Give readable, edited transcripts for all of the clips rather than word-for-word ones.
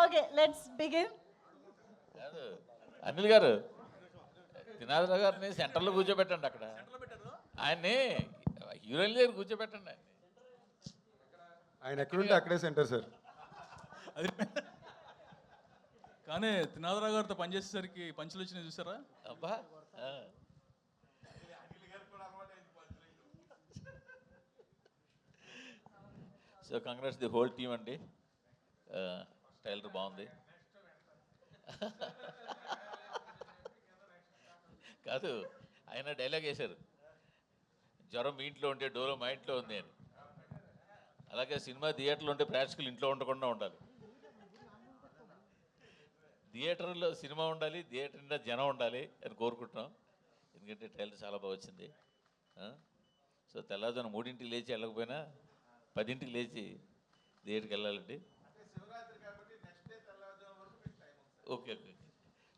Okay, let's begin. కాదు అనిల్ గారు, త్రినాథరావు గారిని సెంటర్లో కూర్చోబెట్టండి. అక్కడ ఆయన్ని హీరోయిన్ దగ్గర కూర్చోబెట్టండి ఆయన్ని. ఆయన ఎక్కడుంటే అక్కడే సెంటర్ సార్. అది కానీ త్రినాథరావు గారితో పనిచేసేసరికి పంచులు వచ్చినాయి చూసారా? అబ్బా so congrats the whole team అండి. టైలర్ బాగుంది. కాదు, ఆయన డైలాగ్ వేశారు, జ్వరం మీ ఇంట్లో ఉంటే డోలో మా ఇంట్లో ఉంది అని. అలాగే సినిమా థియేటర్లో ఉంటే ప్రేక్షకులు ఇంట్లో ఉండకుండా ఉండాలి. థియేటర్లో సినిమా ఉండాలి, థియేటర్ నిండా జనం ఉండాలి అని కోరుకుంటున్నాం. ఎందుకంటే ట్రైలర్ చాలా బాగా వచ్చింది. సో తెల్లవారుజామున 3ంటికి లేచి వెళ్ళకపోయినా 10ంటికి లేచి థియేటర్కి వెళ్ళాలండి. Okay okay.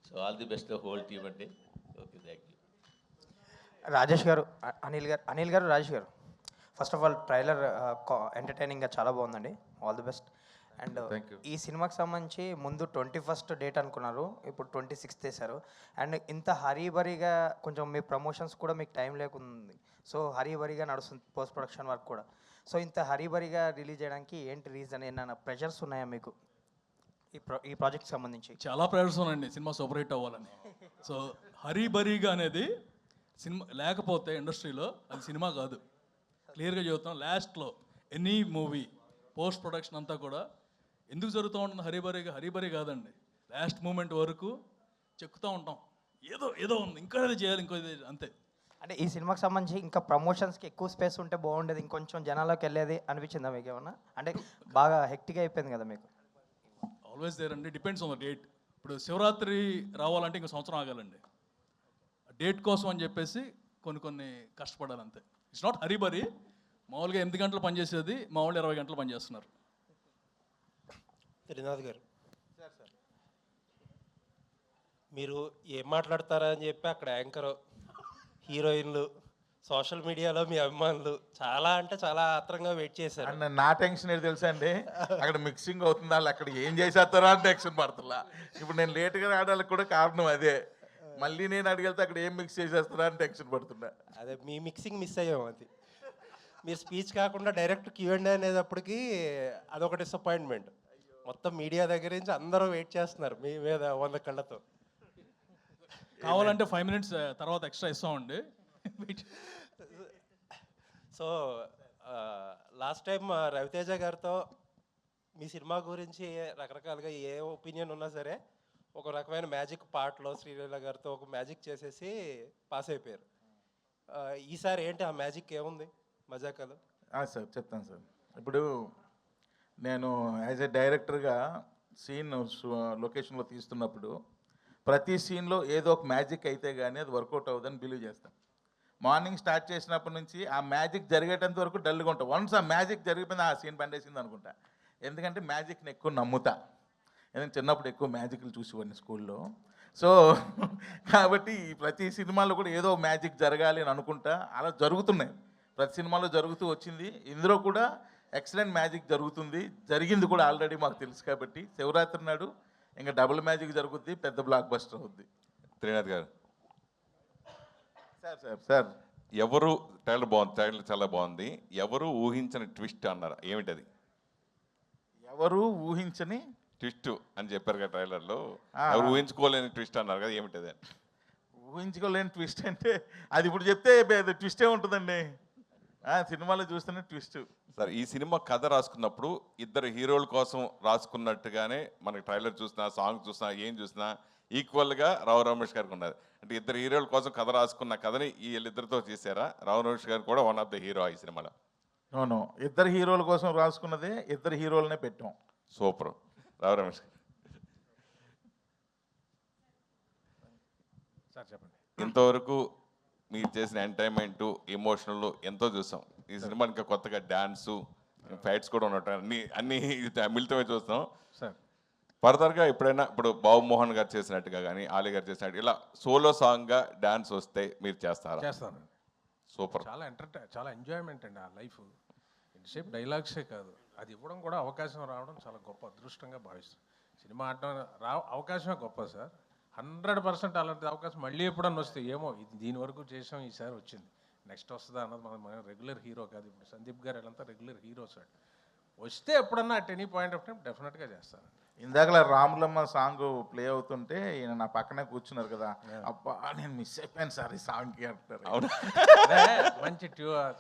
So all the best whole team అండి. Okay, thank you. Rajesh garu, Anil garu, Rajesh garu, first of all trailer ఎంటర్టైనింగ్గా చాలా బాగుందండి. All the best. అండ్ ఈ సినిమాకి సంబంధించి ముందు 21st డేట్ అనుకున్నారు, ఇప్పుడు 26th వేశారు. అండ్ ఇంత హరీబరీగా కొంచెం మీ ప్రమోషన్స్ కూడా మీకు టైం లేకుంది. సో హరీబరీగా నడుస్తుంది పోస్ట్ ప్రొడక్షన్ వర్క్ కూడా. సో ఇంత హరీబరీగా రిలీజ్ చేయడానికి ఏంటి రీజన్? ఏమైనా ప్రెషర్స్ ఉన్నాయా మీకు ఈ ప్రాజెక్ట్కి సంబంధించి? చాలా ప్రేయర్స్ ఉన్నాయండి సినిమా సూపర్ హిట్ అవ్వాలని. సో హరీబరీగా అనేది సినిమా లేకపోతే ఇండస్ట్రీలో అది సినిమా కాదు. క్లియర్గా చెబుతాం. లాస్ట్లో ఎనీ మూవీ పోస్ట్ ప్రొడక్షన్ అంతా కూడా ఎందుకు జరుగుతూ ఉంటుంది హరీబరీగా? హరీబరీ కాదండి, లాస్ట్ మూమెంట్ వరకు చెక్కుతూ ఉంటాం, ఏదో ఏదో ఉంది, ఇంకా ఏదో చేయాలి, ఇంకో అంతే. అంటే ఈ సినిమాకి సంబంధించి ఇంకా ప్రమోషన్స్కి ఎక్కువ స్పేస్ ఉంటే బాగుండేది, ఇంకొంచెం జనాల్లోకి వెళ్ళేది అనిపించిందా మీకు ఏమన్నా? అంటే బాగా హెక్టిక్ అయిపోయింది కదా మీకు. ఆల్వేస్ దేర్ అండి, డిపెండ్స్ ఆన్ ద డేట్. ఇప్పుడు శివరాత్రి రావాలంటే ఇంకో సంవత్సరం ఆగాలండి. డేట్ కోసం అని చెప్పేసి కొన్ని కష్టపడాలి అంతే. It's not hurry burry. మామూలుగా 8 గంటలు పనిచేసేది మా వాళ్ళు 20 గంటలు పనిచేస్తున్నారు. త్రినాథ్ గారు, మీరు ఏం మాట్లాడతారా అని చెప్పి అక్కడ యాంకర్, హీరోయిన్లు, సోషల్ మీడియాలో మీ అభిమానులు చాలా అంటే చాలా ఆత్రంగా వెయిట్ చేశారు. అండ్ నా టెన్షన్ ఏది తెలుసా అండి, అక్కడ మిక్సింగ్ అవుతుంది, వాళ్ళు అక్కడ ఏం చేసేస్తారో అని టెన్షన్ పడుతున్నా. ఇప్పుడు నేను లేట్గా రావడానికి కూడా కారణం అదే. మళ్ళీ నేను అడిగితే అక్కడ ఏం మిక్స్ చేసేస్తారా అని టెన్షన్ పడుతున్నా. అదే మీ మిక్సింగ్ మిస్ అయ్యాం. అది మీరు స్పీచ్ కాకుండా డైరెక్ట్ Q&A అనేటప్పటికి అదొక డిసప్పాయింట్మెంట్. మొత్తం మీడియా దగ్గర నుంచి అందరూ వెయిట్ చేస్తున్నారు మీ మీద 100 కళ్ళతో. కావాలంటే 5 minutes తర్వాత ఎక్స్ట్రా ఇస్తామండి. సో లాస్ట్ టైం రవితేజ గారితో మీ సినిమా గురించి రకరకాలుగా ఏ ఒపీనియన్ ఉన్నా సరే ఒక రకమైన మ్యాజిక్ పార్ట్లో శ్రీలీల గారితో ఒక మ్యాజిక్ చేసేసి పాస్ అయిపోయారు. ఈసారి ఏంటి ఆ మ్యాజిక్ ఏముంది మజాకాలు? సార్ చెప్తాను సార్. ఇప్పుడు నేను యాజ్ ఎ డైరెక్టర్గా సీన్ లొకేషన్లో తీస్తున్నప్పుడు ప్రతి సీన్లో ఏదో ఒక మ్యాజిక్ అయితే కానీ అది వర్కౌట్ అవ్వదని బిలీవ్ చేస్తాను. మార్నింగ్ స్టార్ట్ చేసినప్పటి నుంచి ఆ మ్యాజిక్ జరిగేటంత వరకు డల్గా ఉంటాం. వన్స్ ఆ మ్యాజిక్ జరిగిపోయింది, ఆ సీన్ పండేసింది అనుకుంటా. ఎందుకంటే మ్యాజిక్ని ఎక్కువ నమ్ముతా. ఎందుకంటే చిన్నప్పుడు ఎక్కువ మ్యాజిక్లు చూసేవాడిని స్కూల్లో. సో కాబట్టి ప్రతి సినిమాలో కూడా ఏదో మ్యాజిక్ జరగాలి అని అనుకుంటా. అలా జరుగుతున్నాయి, ప్రతి సినిమాలో జరుగుతూ వచ్చింది. ఇందులో కూడా ఎక్సలెంట్ మ్యాజిక్ జరుగుతుంది, జరిగింది కూడా ఆల్రెడీ మాకు తెలుసు. కాబట్టి శివరాత్రి నాడు ఇంకా డబుల్ మ్యాజిక్ జరుగుద్ది, పెద్ద బ్లాక్ బస్టర్ అవుద్ది. త్రినాథ్ గారు, సార్ సార్ సార్ ఎవరు ట్రైలర్ బాగుంది, ట్రైలర్ చాలా బాగుంది. ఎవరు ఊహించని ట్విస్ట్ అన్నారు, ఏమిటది? ఎవరు ఊహించని ట్విస్ట్ అని చెప్పారు కదా ట్రైలర్లో, ఎవరు ఊహించుకోలేని ట్విస్ట్ అన్నారు కదా, ఏమిటది? ఊహించుకోలేని ట్విస్ట్ అంటే అది ఇప్పుడు చెప్తే ట్విస్టే ఉంటుందండి. సినిమాలో చూస్తేనే ట్విస్ట్. సార్, ఈ సినిమా కథ రాసుకున్నప్పుడు ఇద్దరు హీరోల కోసం రాసుకున్నట్టుగానే మనకి ట్రైలర్ చూసినా, సాంగ్ చూసినా, ఏం చూసినా ఈక్వల్గా రావు రమేష్ గారికి ఉన్నది. అంటే ఇద్దరు హీరోల కోసం కథ రాసుకున్న కథని వీళ్ళిద్దరితో చేశారా? రావు రమేష్ గారు కూడా వన్ ఆఫ్ ద హీరో ఈ సినిమాలో. అవును, ఇద్దరు హీరోల కోసం రాసుకున్నదే, ఇద్దరు హీరోలనే పెట్టాం. సూపర్. రావు రమేష్ గారు, సార్ చెప్పండి. ఇంతవరకు మీరు చేసిన ఎంటర్టైన్మెంట్, ఎమోషనల్ ఎంతో చూసాం. ఈ సినిమా ఇంకా కొత్తగా డ్యాన్సు, ఫైట్స్ కూడా ఉన్నట్టు అన్ని మిళితమే చూస్తాం సార్. ఫర్దర్గా ఎప్పుడైనా ఇప్పుడు బాబుమోహన్ గారు చేసినట్టుగా కానీ, ఆలీ గారు చేసినట్టు ఇలా సోలో సాంగ్గా డ్యాన్స్ వస్తే మీరు చేస్తారా? చేస్తాను. సూపర్. చాలా చాలా ఎంజాయ్మెంట్ అండి ఆ లైఫ్. ఎంతసేపు డైలాగ్సే కాదు, అది ఇవ్వడం కూడా అవకాశం రావడం చాలా గొప్ప అదృష్టంగా భావిస్తాను. సినిమా ఆడడం అవకాశమే గొప్ప సార్. 100% అలాంటి అవకాశం మళ్ళీ ఎప్పుడన్నా వస్తే ఏమో ఇది దీని వరకు చేసాం, ఈసారి వచ్చింది, నెక్స్ట్ వస్తుందా అన్నది మన రెగ్యులర్ హీరో కాదు. ఇప్పుడు సందీప్ గారు వీళ్ళంతా రెగ్యులర్ హీరోస్ అండి. వస్తే ఎప్పుడన్నా at any point of time డెఫినెట్గా చేస్తాను. ఇందాకలా రాములమ్మ సాంగ్ ప్లే అవుతుంటే ఈయన నా పక్కనే కూర్చున్నారు కదా, అబ్బా నేను మిస్ అయిపోయాను సార్ ఈ సాంగ్కి అంటారు. అవునా? మంచి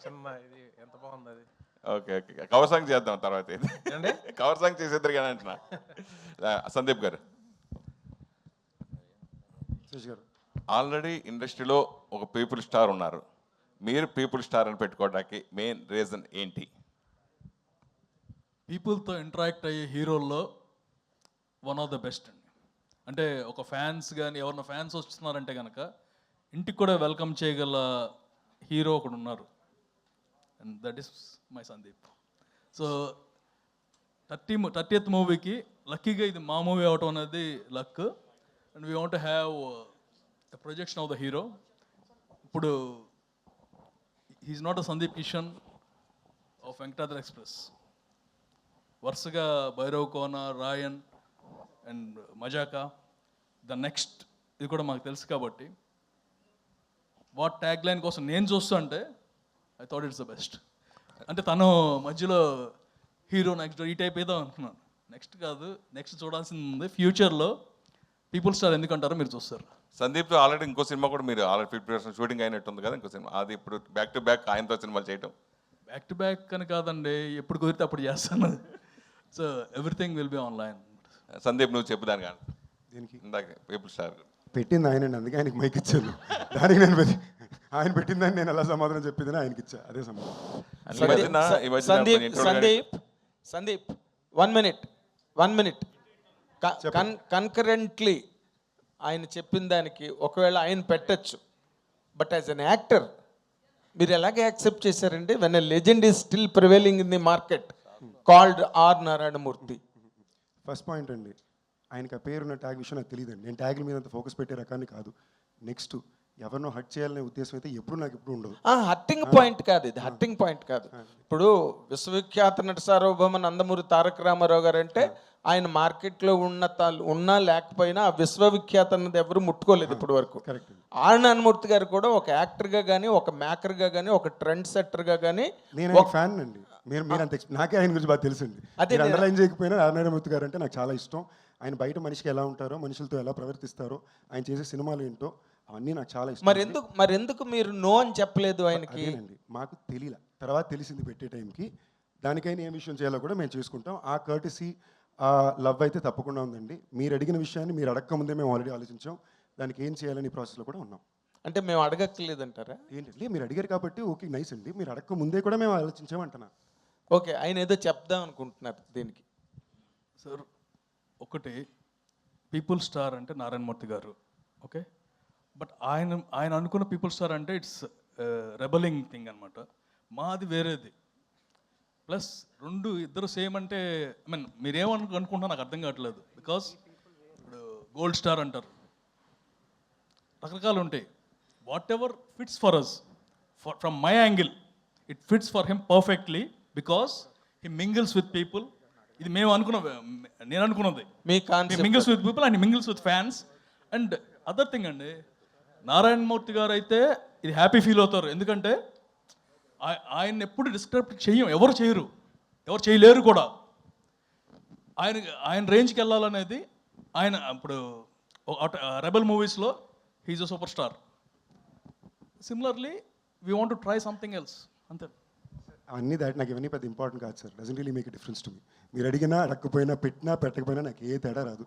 చిన్న ఇది ఎంత బాగుంది అది. ఓకే ఓకే, కవర్ సాంగ్ చేద్దాం తర్వాత. ఏండి? కవర్ సాంగ్ చేసేద్దరు కానీ అంటున్నా. సందీప్ గారు, సురేష్ గారు ఆల్రెడీ ఇండస్ట్రీలో ఒక పీపుల్ స్టార్ ఉన్నారు, మీరు పీపుల్ స్టార్ అని పెట్టుకోవడానికి మెయిన్ రీజన్ ఏంటి? పీపుల్తో ఇంటరాక్ట్ అయ్యే హీరోల్లో వన్ ఆఫ్ ద బెస్ట్ అండి. అంటే ఒక ఫ్యాన్స్ కానీ ఎవరైనా ఫ్యాన్స్ వస్తున్నారంటే కనుక ఇంటికి కూడా వెల్కమ్ చేయగల హీరో ఒకడు ఉన్నారు, and that is my Sandeep. So 30th మూవీకి లక్కీగా ఇది మా మూవీ అవటం అనేది luck, and we want have projection of the hero. ఇప్పుడు he's not a Sandeep Kishan of Venkatadri express. వరుసగా Bhairav Kona, Raayan and Mazaka, the next ఇది కూడా మాకు తెలుసు కాబట్టి వాట్ ట్యాగ్ లైన్ కోసం నేను చూస్తా అంటే I thought it's the best. అంటే తను మధ్యలో హీరో నెక్స్ట్ ఈ టైప్ ఏదో అనుకున్నాను. నెక్స్ట్ కాదు, నెక్స్ట్ చూడాల్సింది ఉంది. ఫ్యూచర్లో పీపుల్ స్టార్ ఎందుకంటారో మీరు చూస్తారు. సందీప్తో ఆల్రెడీ ఇంకో సినిమా కూడా మీరు ఆల్రెడీ 50% షూటింగ్ అయినట్టుంది కదా, ఇంకో సినిమా. అది ఇప్పుడు బ్యాక్ టు బ్యాక్ ఆయనతో సినిమాలు చేయటం. బ్యాక్ టు బ్యాక్ అని కాదండి, ఎప్పుడు కుదిరితే అప్పుడు చేస్తాను. So everything will be online. Sandeep నువ్వు చెప్పుదాను కానీ దీనికి ఇందాక పీపుల్ స్టార్ పెట్టింది ఆయనండి, అందుకే ఆయనకి మైక్ ఇచ్చాను. దానికి నేను ఆయన పెట్టిందని నేను ఎలా సమాధానం చెప్పిందని ఆయనకి ఇచ్చా, అదే సమాధానం. సందీప్ 1 minute కన్కరెంట్లీ ఆయన చెప్పిన దానికి ఒకవేళ ఆయన పెట్టచ్చు, బట్ యాజ్ అన్ యాక్టర్ మీరు ఎలాగే యాక్సెప్ట్ చేశారంటే when a legend is still prevailing in the market called R Narayanamurthy. First point అండి, ఆయనకి ఆ పేరున్న ట్యాగ్ విషయం నాకు తెలియదండి. నేను ట్యాగ్ల మీద అంత ఫోకస్ పెట్టే రకాన్ని కాదు. నెక్స్ట్ ఎవరినో హట్ చేయాలనే ఉద్దేశం అయితే నాకు ఎప్పుడు ఉండదు. హట్టింగ్ పాయింట్ కాదు ఇది, హట్టింగ్ పాయింట్ కాదు. ఇప్పుడు విశ్వవిఖ్యాత నట సార్వభౌమ నందమూరి తారక రామారావు గారు అంటే ఆయన మార్కెట్లో ఉన్నా లేకపోయినా ఆ విశ్వవిఖ్యాత అన్నది ఎవరు ముట్టుకోలేదు ఇప్పటి వరకు. ఆర్ నారాయణమూర్తి గారు కూడా ఒక యాక్టర్గా కానీ, ఒక మేకర్గా కానీ, ఒక ట్రెండ్ సెట్టర్గా కానీ నేను ఫ్యాన్ అండి. మీరు అంత నాకే ఆయన గురించి బాగా తెలుసండి. అదే అండర్లైన్ చేయకపోయినా ఆర్ నారాయణమూర్తి గారు అంటే నాకు చాలా ఇష్టం. ఆయన బయట మనిషికి ఎలా ఉంటారో, మనుషులతో ఎలా ప్రవర్తిస్తారో, ఆయన చేసే సినిమాలు ఏంటో అవన్నీ నాకు చాలా ఇష్టం. మరెందుకు మీరు నో అని చెప్పలేదు ఆయనకి? మాకు తెలియలే, తర్వాత తెలిసింది పెట్టే టైంకి. దానికైనా ఏం విషయం చేయాలో కూడా మేము చేసుకుంటాం. ఆ కర్టసీ, ఆ లవ్ అయితే తప్పకుండా ఉందండి. మీరు అడిగిన విషయాన్ని మీరు అడగక ముందే మేము ఆల్రెడీ ఆలోచించాం. దానికి ఏం చేయాలని ప్రాసెస్లో కూడా ఉన్నాం. అంటే మేము అడగక్కర్లేదంటారా? ఏంటంటే మీరు అడిగారు కాబట్టి ఓకే నైస్ అండి. మీరు అడగక ముందే కూడా మేము ఆలోచించామంటున్నా. ఓకే, ఆయన ఏదో చెప్దాం అనుకుంటున్నారు దీనికి. సార్ ఒకటి, పీపుల్ స్టార్ అంటే నారాయణమూర్తి గారు, ఓకే. బట్ ఆయన అనుకున్న పీపుల్ స్టార్ అంటే ఇట్స్ రెబలింగ్ థింగ్ అనమాట. మాది వేరేది. ప్లస్ ఇద్దరు సేమ్ అంటే ఐ మీన్ మీరేమనుకుంటున్నా నాకు అర్థం కావట్లేదు. బికాస్ ఇప్పుడు గోల్డ్ స్టార్ అంటారు, రకరకాలు ఉంటాయి. Whatever fits for us, from my angle it fits for him perfectly because he mingles with people. ఇది నేను అనుకున్నది. Mingles with people and mingles with fans. And other thing అండి, నారాయణమూర్తి గారు అయితే ఇది హ్యాపీ ఫీల్ అవుతారు. ఎందుకంటే ఆయన ఎప్పుడు డిస్క్రైబ్ ఎవరు చేయలేరు కూడా. ఆయన రేంజ్కి వెళ్ళాలనేది ఆయన. ఇప్పుడు రెబల్ మూవీస్లో he's a super star. Similarly we want to try something else, అంతే. అన్నీ నాకు ఇవన్నీ పెద్ద ఇంపార్టెంట్ కాదు sir. Doesn't really make a difference to me. మీరు అడిగినా అడగకపోయినా, పెట్టినా పెట్టకపోయినా నాకు ఏ తేడా రాదు.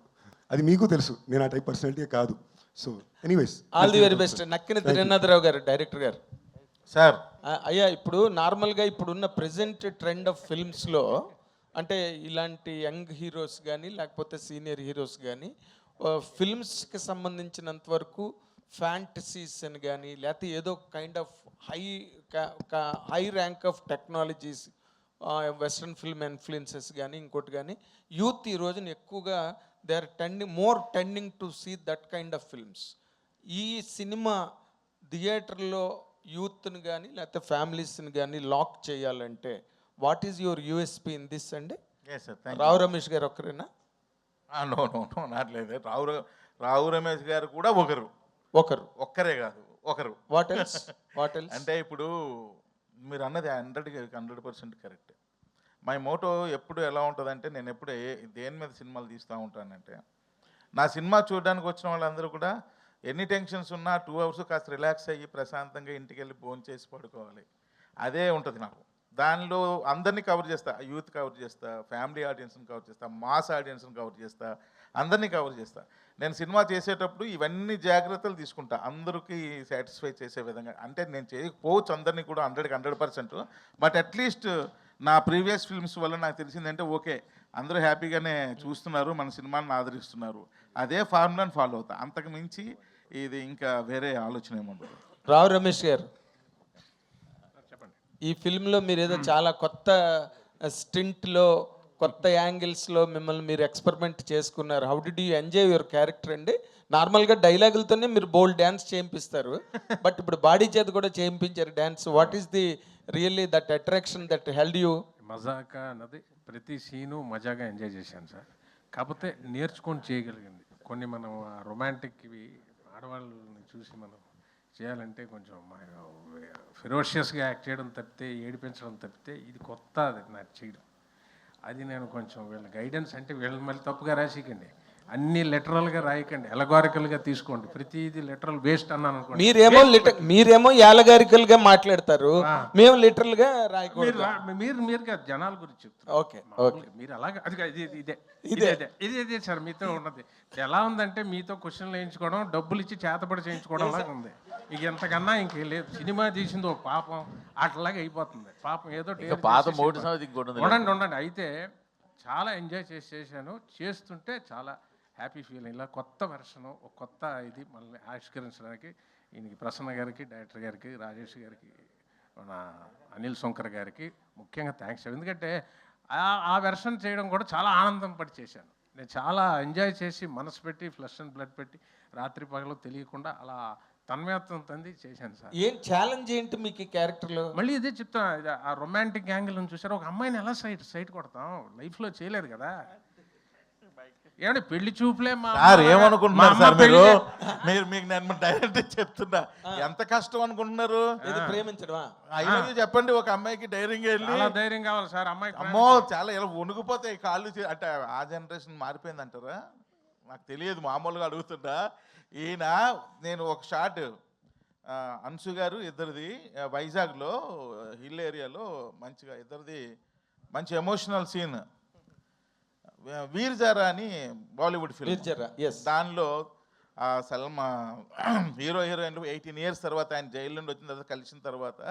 అది మీకు తెలుసు, నేను ఆ టైప్ పర్సనాలిటీ కాదు. So anyways all the very best. Nakkina Dhirendrarao garu, director గారు. సార్ అయ్యా, ఇప్పుడు నార్మల్గా ఇప్పుడున్న ప్రెజెంట్ ట్రెండ్ ఆఫ్ ఫిల్మ్స్లో అంటే ఇలాంటి యంగ్ హీరోస్ కానీ లేకపోతే సీనియర్ హీరోస్ కానీ ఫిల్మ్స్కి సంబంధించినంత వరకు ఫ్యాంటసీస్ అని కానీ లేకపోతే ఏదో kind of high rank of technologies, western film influences కానీ ఇంకోటి కానీ యూత్ ఈ రోజున ఎక్కువగా they are tending to see that kind of films. ఈ సినిమా థియేటర్లో యూత్ని కానీ లేకపోతే ఫ్యామిలీస్ని కానీ లాక్ చేయాలంటే what is your USP in this అండి? ఎస్ సార్, రావు రమేష్ గారు ఒక్కరేనా? నో నో నో నాట్లేదు. రావు రమేష్ గారు కూడా ఒక్కరే కాదు, ఒకరు. What else? అంటే ఇప్పుడు మీరు అన్నది 100% కరెక్ట్. మై మోటో ఎప్పుడు ఎలా ఉంటుందంటే, నేను ఎప్పుడు దేని మీద సినిమాలు తీస్తూ ఉంటానంటే, నా సినిమా చూడడానికి వచ్చిన వాళ్ళందరూ కూడా ఎన్ని టెన్షన్స్ ఉన్నా 2 hours కాస్త రిలాక్స్ అయ్యి ప్రశాంతంగా ఇంటికి వెళ్ళి భోజనం చేసి పడుకోవాలి. అదే ఉంటుంది నాకు. దానిలో అందరినీ కవర్ చేస్తా, యూత్ కవర్ చేస్తా, ఫ్యామిలీ ఆడియన్స్ని కవర్ చేస్తా, మాస్ ఆడియన్స్ని కవర్ చేస్తా, అందరినీ కవర్ చేస్తా. నేను సినిమా చేసేటప్పుడు ఇవన్నీ జాగ్రత్తలు తీసుకుంటా, అందరికీ సాటిస్ఫై చేసే విధంగా. అంటే నేను చేయకపోవచ్చు అందరినీ కూడా 100% బట్ అట్లీస్ట్ నా ప్రీవియస్ ఫిల్మ్స్ వల్ల నాకు తెలిసిందంటే ఓకే, అందరూ హ్యాపీగానే చూస్తున్నారు, మన సినిమాని ఆదరిస్తున్నారు. అదే ఫార్ములాని ఫాలో అవుతా. అంతకు మించి ఇది ఇంకా వేరే ఆలోచన ఏముండదు. రావు రమేష్ గారు, ఈ ఫిల్మ్లో మీరు ఏదో చాలా కొత్త స్టింట్లో, కొత్త యాంగిల్స్లో మిమ్మల్ని మీరు ఎక్స్పెరిమెంట్ చేసుకున్నారు. How did you enjoy your character అండి? నార్మల్గా డైలాగులతోనే మీరు బోల్డ్ డ్యాన్స్ చేయింపిస్తారు, బట్ ఇప్పుడు బాడీ చేత కూడా చేయించారు dance. What is the really that attraction that held you? Mazaka అన్నది ప్రతి సీను మజాగా ఎంజాయ్ చేశాను సార్. కాకపోతే నేర్చుకొని చేయగలిగింది కొన్ని. మనం రొమాంటిక్వి ఆడవాళ్ళని చూసి మనం చేయాలంటే కొంచెం ఫెరోషియస్గా యాక్ట్ చేయడం తప్పితే, ఏడిపించడం తప్పితే, ఇది కొత్త అది నాకు చేయడం. అది నేను కొంచెం వీళ్ళ గైడెన్స్, అంటే వీళ్ళని మళ్ళీ తప్పుగా రాసికండి, అన్ని లిటరల్గా రాయకండి, ఎలగారికల్గా తీసుకోండి. ప్రతిది లిటరల్ వేస్ట్ అన్నాను అనుకోండి. మీరేమో యాలగారికల్గా మాట్లాడతారు, మేము లిటరల్ గా రాయకూడదు. మీరు కాదు, జనాల గురించి చెప్తారు. ఓకే, మీరు అలాగే అది ఇదే సార్ మీతో ఉన్నది. ఎలా ఉందంటే మీతో క్వశ్చన్లు వేయించుకోవడం, డబ్బులు ఇచ్చి చేతబడి చేయించుకోవడం లాగా ఉంది. ఇక ఎంతకన్నా ఇంకేం లేదు. సినిమా తీసింది ఒక పాపం అట్లాగే అయిపోతుంది. పాపం ఏదో ఉండండి. అయితే చాలా ఎంజాయ్ చేశాను. చేస్తుంటే చాలా హ్యాపీ ఫీలింగ్. ఇలా కొత్త వెర్షను, ఒక కొత్త ఇది మళ్ళీ ఆవిష్కరించడానికి ఈయనకి, ప్రసన్న గారికి, డైరెక్టర్ గారికి, రాజేష్ గారికి, మన అనిల్ శంకర్ గారికి ముఖ్యంగా థ్యాంక్స్. ఎందుకంటే ఆ వెర్షన్ చేయడం కూడా చాలా ఆనందం పడి చేశాను. నేను చాలా ఎంజాయ్ చేసి మనసు పెట్టి, ఫ్లష్ అండ్ బ్లడ్ పెట్టి, రాత్రి పగలు తెలియకుండా అలా తన్మయత్వం తంది చేశాను సార్. ఏం ఛాలెంజ్ ఏంటి మీకు ఈ క్యారెక్టర్లో? మళ్ళీ ఇదే చెప్తాను, ఆ రొమాంటిక్ యాంగిల్ నుంచి చూసారు. ఒక అమ్మాయిని ఎలా సైట్ కొడతాం, లైఫ్లో చేయలేదు కదా. ఏమంటే పెళ్లి చూపులే ఏమనుకుంటున్నారు సార్ మీరు? మీకు నేను డైరెక్ట్ చెప్తున్నా, ఎంత కష్టం అనుకుంటున్నారు ప్రేమించడమా? చెప్పండి. ఒక అమ్మాయికి ధైర్యంగా వెళ్ళి, ధైర్యం కావాలి సార్ అమ్మాయి. అమ్మో చాలా ఇలా వణుకుపోతాయి కాళ్ళు. అంటే ఆ జనరేషన్ మారిపోయింది అంటారా? నాకు తెలియదు, మామూలుగా అడుగుతుంటా. ఈయన నేను ఒక షాట్, అన్సు గారు ఇద్దరిది వైజాగ్లో హిల్ ఏరియాలో మంచిగా ఇద్దరిది మంచి ఎమోషనల్ సీన్. వీర్జారా అని బాలీవుడ్ ఫిల్మ్, దానిలో సల్మా హీరోయిన్ 18 years తర్వాత ఆయన జైలు నుండి వచ్చిన తర్వాత కలిసిన తర్వాత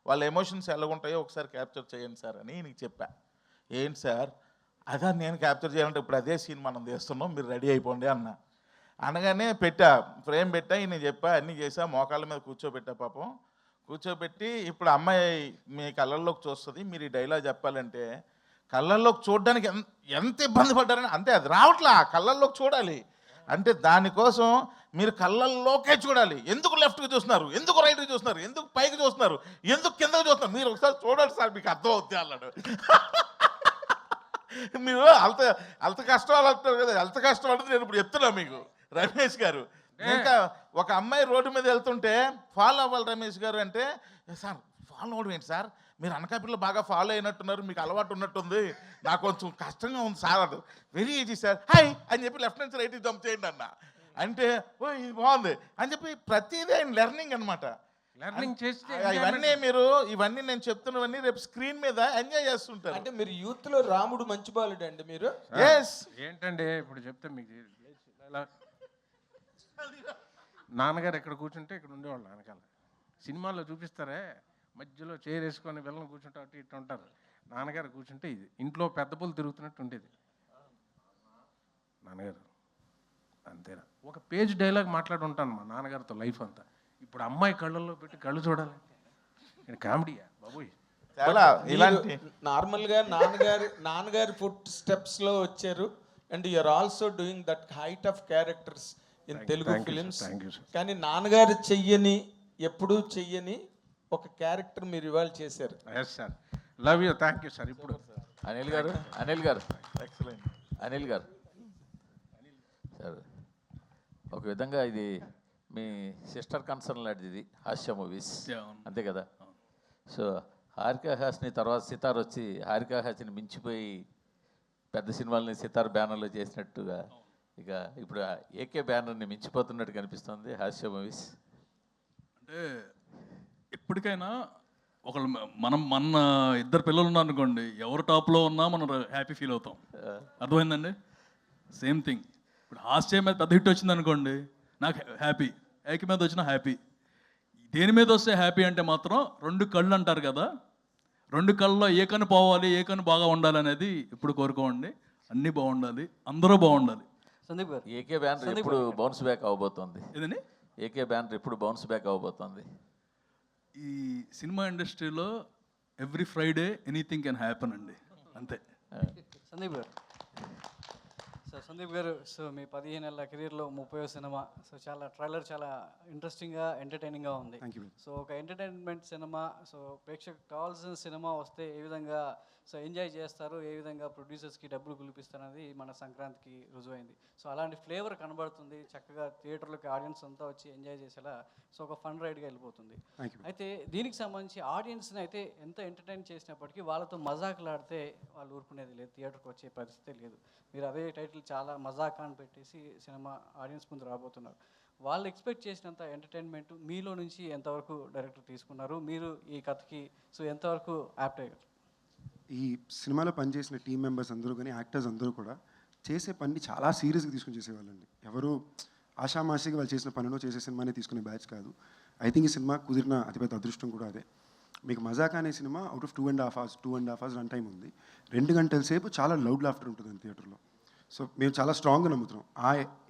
వాళ్ళ ఎమోషన్స్ ఎలా ఉంటాయో ఒకసారి క్యాప్చర్ చేయండి సార్ అని నీకు చెప్పా. ఏంటి సార్ అదా నేను క్యాప్చర్ చేయాలంటే ఇప్పుడు అదే సీన్ మనం చేస్తున్నాం, మీరు రెడీ అయిపోండి అన్న. అనగానే ఫ్రేమ్ పెట్టా, నేను చెప్పా, అన్నీ చేసా, మోకాళ్ళ మీద కూర్చోబెట్టా. పాపం కూర్చోబెట్టి, ఇప్పుడు అమ్మాయి మీ కళ్ళల్లోకి చూస్తుంది, మీరు ఈ డైలాగ్ చెప్పాలంటే కళ్ళల్లోకి చూడడానికి ఎంత ఇబ్బంది పడ్డారని. అంతే, అది రావట్లా, కళ్ళల్లోకి చూడాలి అంటే దానికోసం మీరు కళ్ళల్లోకే చూడాలి. ఎందుకు లెఫ్ట్కి చూస్తున్నారు, ఎందుకు రైట్కి చూస్తున్నారు, ఎందుకు పైకి చూస్తున్నారు, ఎందుకు కిందకి చూస్తున్నారు, మీరు ఒకసారి చూడండి సార్ మీకు అర్థం అవుతుంది అన్నాడు. మీరు అంత కష్టం అంటారు కదా, అంత కష్టం అంటే నేను ఇప్పుడు చెప్తున్నా మీకు రమేష్ గారు. ఇంకా ఒక అమ్మాయి రోడ్డు మీద వెళ్తుంటే ఫాలో అవ్వాలి రమేష్ గారు అంటే, సార్ ఫాలో అవ్వడం ఏంటి సార్, మీరు అనకాపల్లిలో బాగా ఫాలో అయినట్టున్నారు, మీకు అలవాటు ఉన్నట్టుంది, నాకు కొంచెం కష్టంగా ఉంది సార్. అది వెరీ ఈజీ సార్, హాయ్ అని చెప్పి లెఫ్ట్ నుంచి రైట్కి జంప్ చేయండి అన్న. అంటే ఓ ఇది బాగుంది అని చెప్పి ప్రతిదీ ఆయన లెర్నింగ్ అనమాట. లెర్నింగ్ చేస్తే ఇవన్నీ నేను చెప్తున్నవన్నీ రేపు స్క్రీన్ మీద ఎంజాయ్ చేస్తుంటారు. అంటే మీరు యూత్ లో రాముడు మంచి బాలుడు అండి మీరు. ఏంటండి ఇప్పుడు చెప్తే మీకు నాన్నగారు ఎక్కడ కూర్చుంటే ఇక్కడ ఉండేవాళ్ళు, వెనకాల సినిమాల్లో చూపిస్తారే మధ్యలో చైర్ వేసుకొని వెళ్ళని కూర్చుంటే అటు ఇటు ఉంటారు. నాన్నగారు కూర్చుంటే ఇది ఇంట్లో పెద్ద పూలు తిరుగుతున్నట్టు ఉండేది నాన్నగారు. అంతేనా, ఒక పేజ్ డైలాగ్ మాట్లాడి ఉంటాను మా నాన్నగారితో లైఫ్ అంతా. ఇప్పుడు అమ్మాయి కళ్ళల్లో పెట్టి కళ్ళు చూడాలంటే కామెడీయా బాబోయ్. నార్మల్గా నాన్నగారి ఫుట్ స్టెప్స్ లో వచ్చారు. And you are also doing that height of characters in Telugu films. కానీ నాన్నగారు ఎప్పుడూ చెయ్యని ఒక క్యారెక్టర్ మీరు ఇవాళ చేశారు. Yes sir, love you, thank you sir. ఇప్పుడు అనిల్ గారు ఎక్సలెంట్. అనిల్ గారు సార్, ఒక విధంగా ఇది మీ సిస్టర్ కన్సర్న్ లాంటిది ఇది హాస్య మూవీస్, Yeah, అవును. అంతే కదా? సో హారికా హాస్ని తర్వాత సితార్ వచ్చి హారికా హాస్ని మించిపోయి పెద్ద సినిమాలని సితార్ బ్యానర్లో చేసినట్టుగా ఇక ఇప్పుడు ఏకే బ్యానర్ని మించిపోతున్నట్టు కనిపిస్తుంది హాస్య మూవీస్. అంటే ఎప్పటికైనా ఒకళ్ళు మన ఇద్దరు పిల్లలు ఉన్నారనుకోండి, ఎవరు టాప్లో ఉన్నా మనం హ్యాపీ ఫీల్ అవుతాం. అర్థమైందండి? Same thing. ఇప్పుడు హాస్యం మీద పెద్ద హిట్ వచ్చింది అనుకోండి, నాకు హ్యాపీ. ఏక మీద వచ్చినా హ్యాపీ. దేని మీద వస్తే హ్యాపీ అంటే మాత్రం 2 కళ్ళు అంటారు కదా, 2 కళ్ళలో ఏ కన్ను పోవాలి, ఏ కన్ను బాగా ఉండాలి అనేది ఎప్పుడు కోరుకోండి. అన్నీ బాగుండాలి, అందరూ బాగుండాలి. సందీప్ గారు, ఏకే బ్యానర్ ఇప్పుడు బౌన్స్ బ్యాక్ అవబోతోంది. ఏదండి? ఏకే బ్యానర్ ఇప్పుడు బౌన్స్ బ్యాక్ అవబోతోంది. ఈ సినిమా ఇండస్ట్రీలో every Friday anything can happen అండి, అంతే. సందీప్ గారు, సందీప్ గారు, సో మీ 15 ఏళ్ళ కెరీర్లో 30వ సినిమా. సో చాలా ట్రైలర్ చాలా ఇంట్రెస్టింగ్గా ఎంటర్టైనింగ్గా ఉంది. Thank you. సో ఒక ఎంటర్టైన్మెంట్ సినిమా, సో ప్రేక్షకు కావాల్సిన సినిమా వస్తే ఏ విధంగా సో ఎంజాయ్ చేస్తారు, ఏ విధంగా ప్రొడ్యూసర్స్కి డబ్బులు గులిపిస్తారు అనేది మన సంక్రాంతికి రుజువైంది. సో అలాంటి ఫ్లేవర్ కనబడుతుంది, చక్కగా థియేటర్లోకి ఆడియన్స్ అంతా వచ్చి ఎంజాయ్ చేసేలా సో ఒక ఫన్ రైడ్గా వెళ్ళిపోతుంది. అయితే దీనికి సంబంధించి ఆడియన్స్ని అయితే ఎంత ఎంటర్టైన్ చేసినప్పటికీ వాళ్ళతో మజాకులాడితే వాళ్ళు ఊరుకునేది లేదు, థియేటర్కి వచ్చే పరిస్థితే లేదు. మీరు అదే టైటిల్ చాలా మజాకా అని పెట్టేసి సినిమా ఆడియన్స్ ముందు రాబోతున్నారు. వాళ్ళు ఎక్స్పెక్ట్ చేసినంత ఎంటర్టైన్మెంట్ మీలో నుంచి ఎంతవరకు డైరెక్టర్ తీసుకున్నారు, మీరు ఈ కథకి సో ఎంతవరకు యాప్ట్ అయ్యారు? ఈ సినిమాలో పనిచేసిన టీం మెంబర్స్ అందరూ కానీ యాక్టర్స్ అందరూ కూడా చేసే పని చాలా సీరియస్గా తీసుకుని చేసేవాళ్ళండి. ఎవరు ఆషామాషిగా వాళ్ళు చేసిన పనిలో చేసే సినిమానే తీసుకునే బ్యాచ్ కాదు. ఐ థింక్ ఈ సినిమా కుదిరిన అతిపెద్ద అదృష్టం కూడా అదే. మీకు మజాకా అనే cinema out of 2.5 hours run time ఉంది. 2 గంటల సేపు చాలా లౌడ్ లాఫ్టర్ ఉంటుంది థియేటర్లో. సో మేము చాలా స్ట్రాంగ్గా నమ్ముతున్నాం.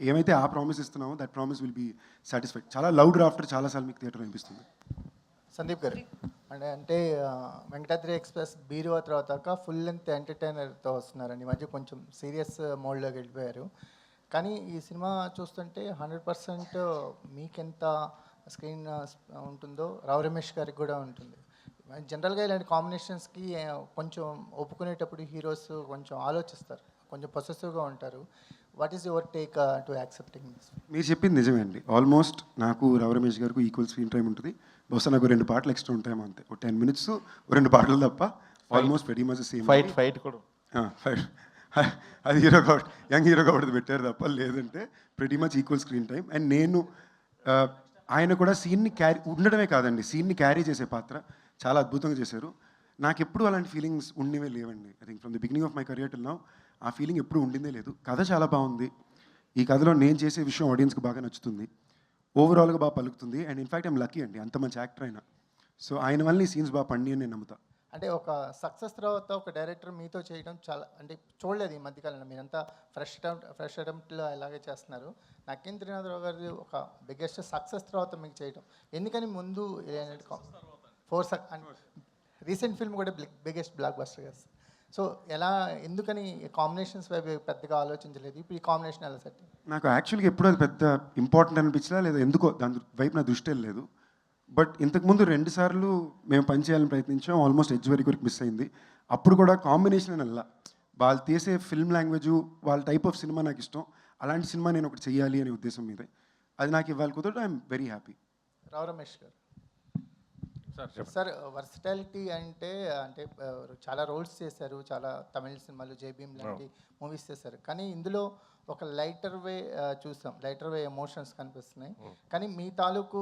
ఏమైతే ఆ ప్రామిస్ ఇస్తున్నామో that promise will be satisfied. చాలా లౌడ్ లాఫ్టర్ చాలాసార్లు మీకు థియేటర్లో అనిపిస్తుంది. సందీప్ గారు, అంటే వెంకటాద్రి ఎక్స్ప్రెస్ బీరువా తర్వాత ఫుల్ లెంత్ ఎంటర్టైనర్తో వస్తున్నారండి. ఈ మధ్య కొంచెం సీరియస్ మోడ్లోకి వెళ్ళిపోయారు. కానీ ఈ సినిమా చూస్తుంటే 100% మీకెంత స్క్రీన్ ఉంటుందో రావు రమేష్ గారికి కూడా ఉంటుంది. జనరల్గా ఇలాంటి కాంబినేషన్స్కి కొంచెం ఒప్పుకునేటప్పుడు హీరోస్ కొంచెం ఆలోచిస్తారు, కొంచెం పొసెసివ్గా ఉంటారు. What is your take to accepting this? మీరు చెప్పింది నిజమే అండి. ఆల్మోస్ట్ నాకు రావు రమేష్ గారికి ఈక్వల్ స్క్రీన్ టైం ఉంటుంది. బహుశా నాకు 2 పాటలు ఎక్స్ట్రా ఉంటాయేమో, అంతే. ఒక 10 minutes 2 పాటలు తప్ప almost very much same. Fight కూడా ఫైట్ అది హీరో కాబట్టి యంగ్ హీరో కాబట్టి పెట్టారు తప్ప, లేదంటే pretty much equal screen time. And నేను ఆయన కూడా సీన్ని క్యారీ ఉండడమే కాదండి, సీన్ని క్యారీ చేసే పాత్ర చాలా అద్భుతంగా చేశారు. నాకు ఎప్పుడు అలాంటి ఫీలింగ్స్ ఉండేవే లేవండి. I think from the beginning of my career till now ఆ ఫీలింగ్ ఎప్పుడు ఉండిందే లేదు. కథ చాలా బాగుంది. ఈ కథలో నేను చేసే విషయం ఆడియన్స్కి బాగా నచ్చుతుంది, ఓవరాల్గా బాగా పలుకుతుంది. అండ్ ఇన్ఫ్యాక్ట్ ఐమ్ లక్కీ అండి, అంత మంచి యాక్టర్ అయినా. సో ఆయన వల్ల ఈ సీన్స్ బాగా పండి అని నేను నమ్ముతా. అంటే ఒక సక్సెస్ తర్వాత ఒక డైరెక్టర్ మీతో చేయడం చాలా, అంటే చూడలేదు ఈ మధ్యకాలంలో. మీరంతా ఫ్రెష్ అటెంప్ట్లో అలాగే చేస్తున్నారు. నక్కిన్ త్రినాథరావు గారి ఒక బిగ్గెస్ట్ సక్సెస్ తర్వాత మీకు చేయడం ఎందుకని? ముందు రీసెంట్ ఫిల్మ్ కూడా బిగ్గెస్ట్ బ్లాక్ బస్టర్ కదా. సో ఎలా, ఎందుకని కాంబినేషన్స్ వైపు పెద్దగా ఆలోచించలేదు? ఇప్పుడు ఈ కాంబినేషన్ ఎలా సెట్? నాకు యాక్చువల్గా ఎప్పుడు అది పెద్ద ఇంపార్టెంట్ అనిపించలా, లేదా ఎందుకో దాని వైపు నా దృష్టి వెళ్ళలేదు. బట్ ఇంతకుముందు 2 సార్లు మేము పని చేయాలని ప్రయత్నించాం, ఆల్మోస్ట్ ఎడ్జ్ వరకు మిస్ అయింది. అప్పుడు కూడా కాంబినేషన్ అని అలా వాళ్ళు తీసే ఫిల్మ్ లాంగ్వేజ్, వాళ్ళ టైప్ ఆఫ్ సినిమా నాకు ఇష్టం. అలాంటి సినిమా నేను ఒకటి చెయ్యాలి అనే ఉద్దేశం మీదే. అది నాకు ఇవ్వాలి కుదరదు. I'm very happy. Rao Ramesh garu sir, sir, versatility అంటే చాలా రోల్స్ చేశారు, చాలా తమిళ సినిమాలు, జైభీమ్ లాంటి మూవీస్ చేశారు. కానీ ఇందులో ఒక లైటర్ వే చూసాం, లైటర్ వే ఎమోషన్స్ కనిపిస్తున్నాయి. కానీ మీ తాలూకు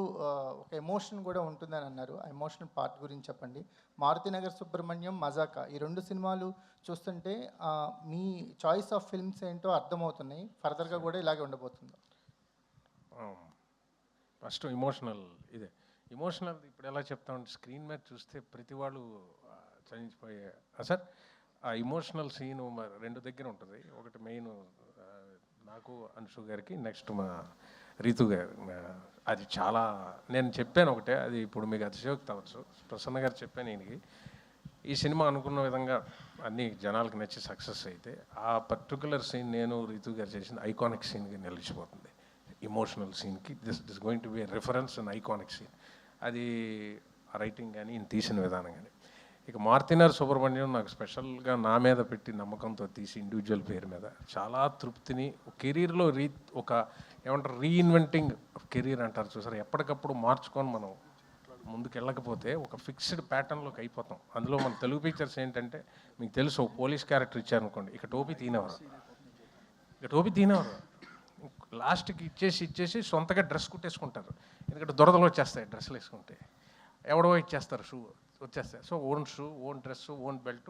ఒక ఎమోషన్ కూడా ఉంటుందని అన్నారు. ఆ ఎమోషనల్ పార్ట్ గురించి చెప్పండి. మారుతినగర్ సుబ్రహ్మణ్యం, మజాకా, ఈ 2 సినిమాలు చూస్తుంటే మీ చాయిస్ ఆఫ్ ఫిల్మ్స్ ఏంటో అర్థమవుతున్నాయి. ఫర్దర్గా కూడా ఇలాగే ఉండబోతుంది. ఫస్ట్ ఇమోషనల్ ఇమోషనల్ ఇప్పుడు ఎలా చెప్తామంటే, స్క్రీన్ మీద చూస్తే ప్రతి వాళ్ళు చనిపోయే సార్ ఆ ఇమోషనల్ సీను 2 దగ్గర ఉంటుంది. ఒకటి మెయిన్ నాకు అన్షు గారికి, నెక్స్ట్ మా రీతు గారు. అది చాలా నేను చెప్పాను ఒకటే, అది ఇప్పుడు మీకు అతిశయోక్తి అవ్వచ్చు. ప్రసన్న గారు చెప్పాను ఈయనకి, ఈ సినిమా అనుకున్న విధంగా అన్ని జనాలకు నచ్చి సక్సెస్ అయితే ఆ పర్టికులర్ సీన్ నేను రీతు గారు చేసిన ఐకానిక్ సీన్కి నిలిచిపోతుంది. ఇమోషనల్ సీన్కి this going to be reference and iconic scene. అది రైటింగ్ కానీ ఈయన తీసిన విధానం కానీ. ఇక మార్తినార్ సుబ్రహ్మణ్యం నాకు స్పెషల్గా నా మీద పెట్టి నమ్మకంతో తీసి ఇండివిజువల్ పేరు మీద చాలా తృప్తిని కెరీర్లో ఒక ఏమంటారు రీఇన్వెంటింగ్ కెరీర్ అంటారు చూసారు, ఎప్పటికప్పుడు మార్చుకొని మనం ముందుకు వెళ్ళకపోతే ఒక ఫిక్స్డ్ ప్యాటర్న్లోకి అయిపోతాం. అందులో మన తెలుగు పిక్చర్స్ ఏంటంటే మీకు తెలుసు, ఒక పోలీస్ క్యారెక్టర్ ఇచ్చారనుకోండి, ఇక టోపీ తీనేవారు, లాస్ట్కి ఇచ్చేసి సొంతగా డ్రెస్ కుట్టేసుకుంటారు. ఎందుకంటే దురదలు వచ్చేస్తాయి డ్రెస్సులు వేసుకుంటే, ఎవడో ఇచ్చేస్తారు షూ వచ్చేస్తాయి. So own shoe, own dress, own belt,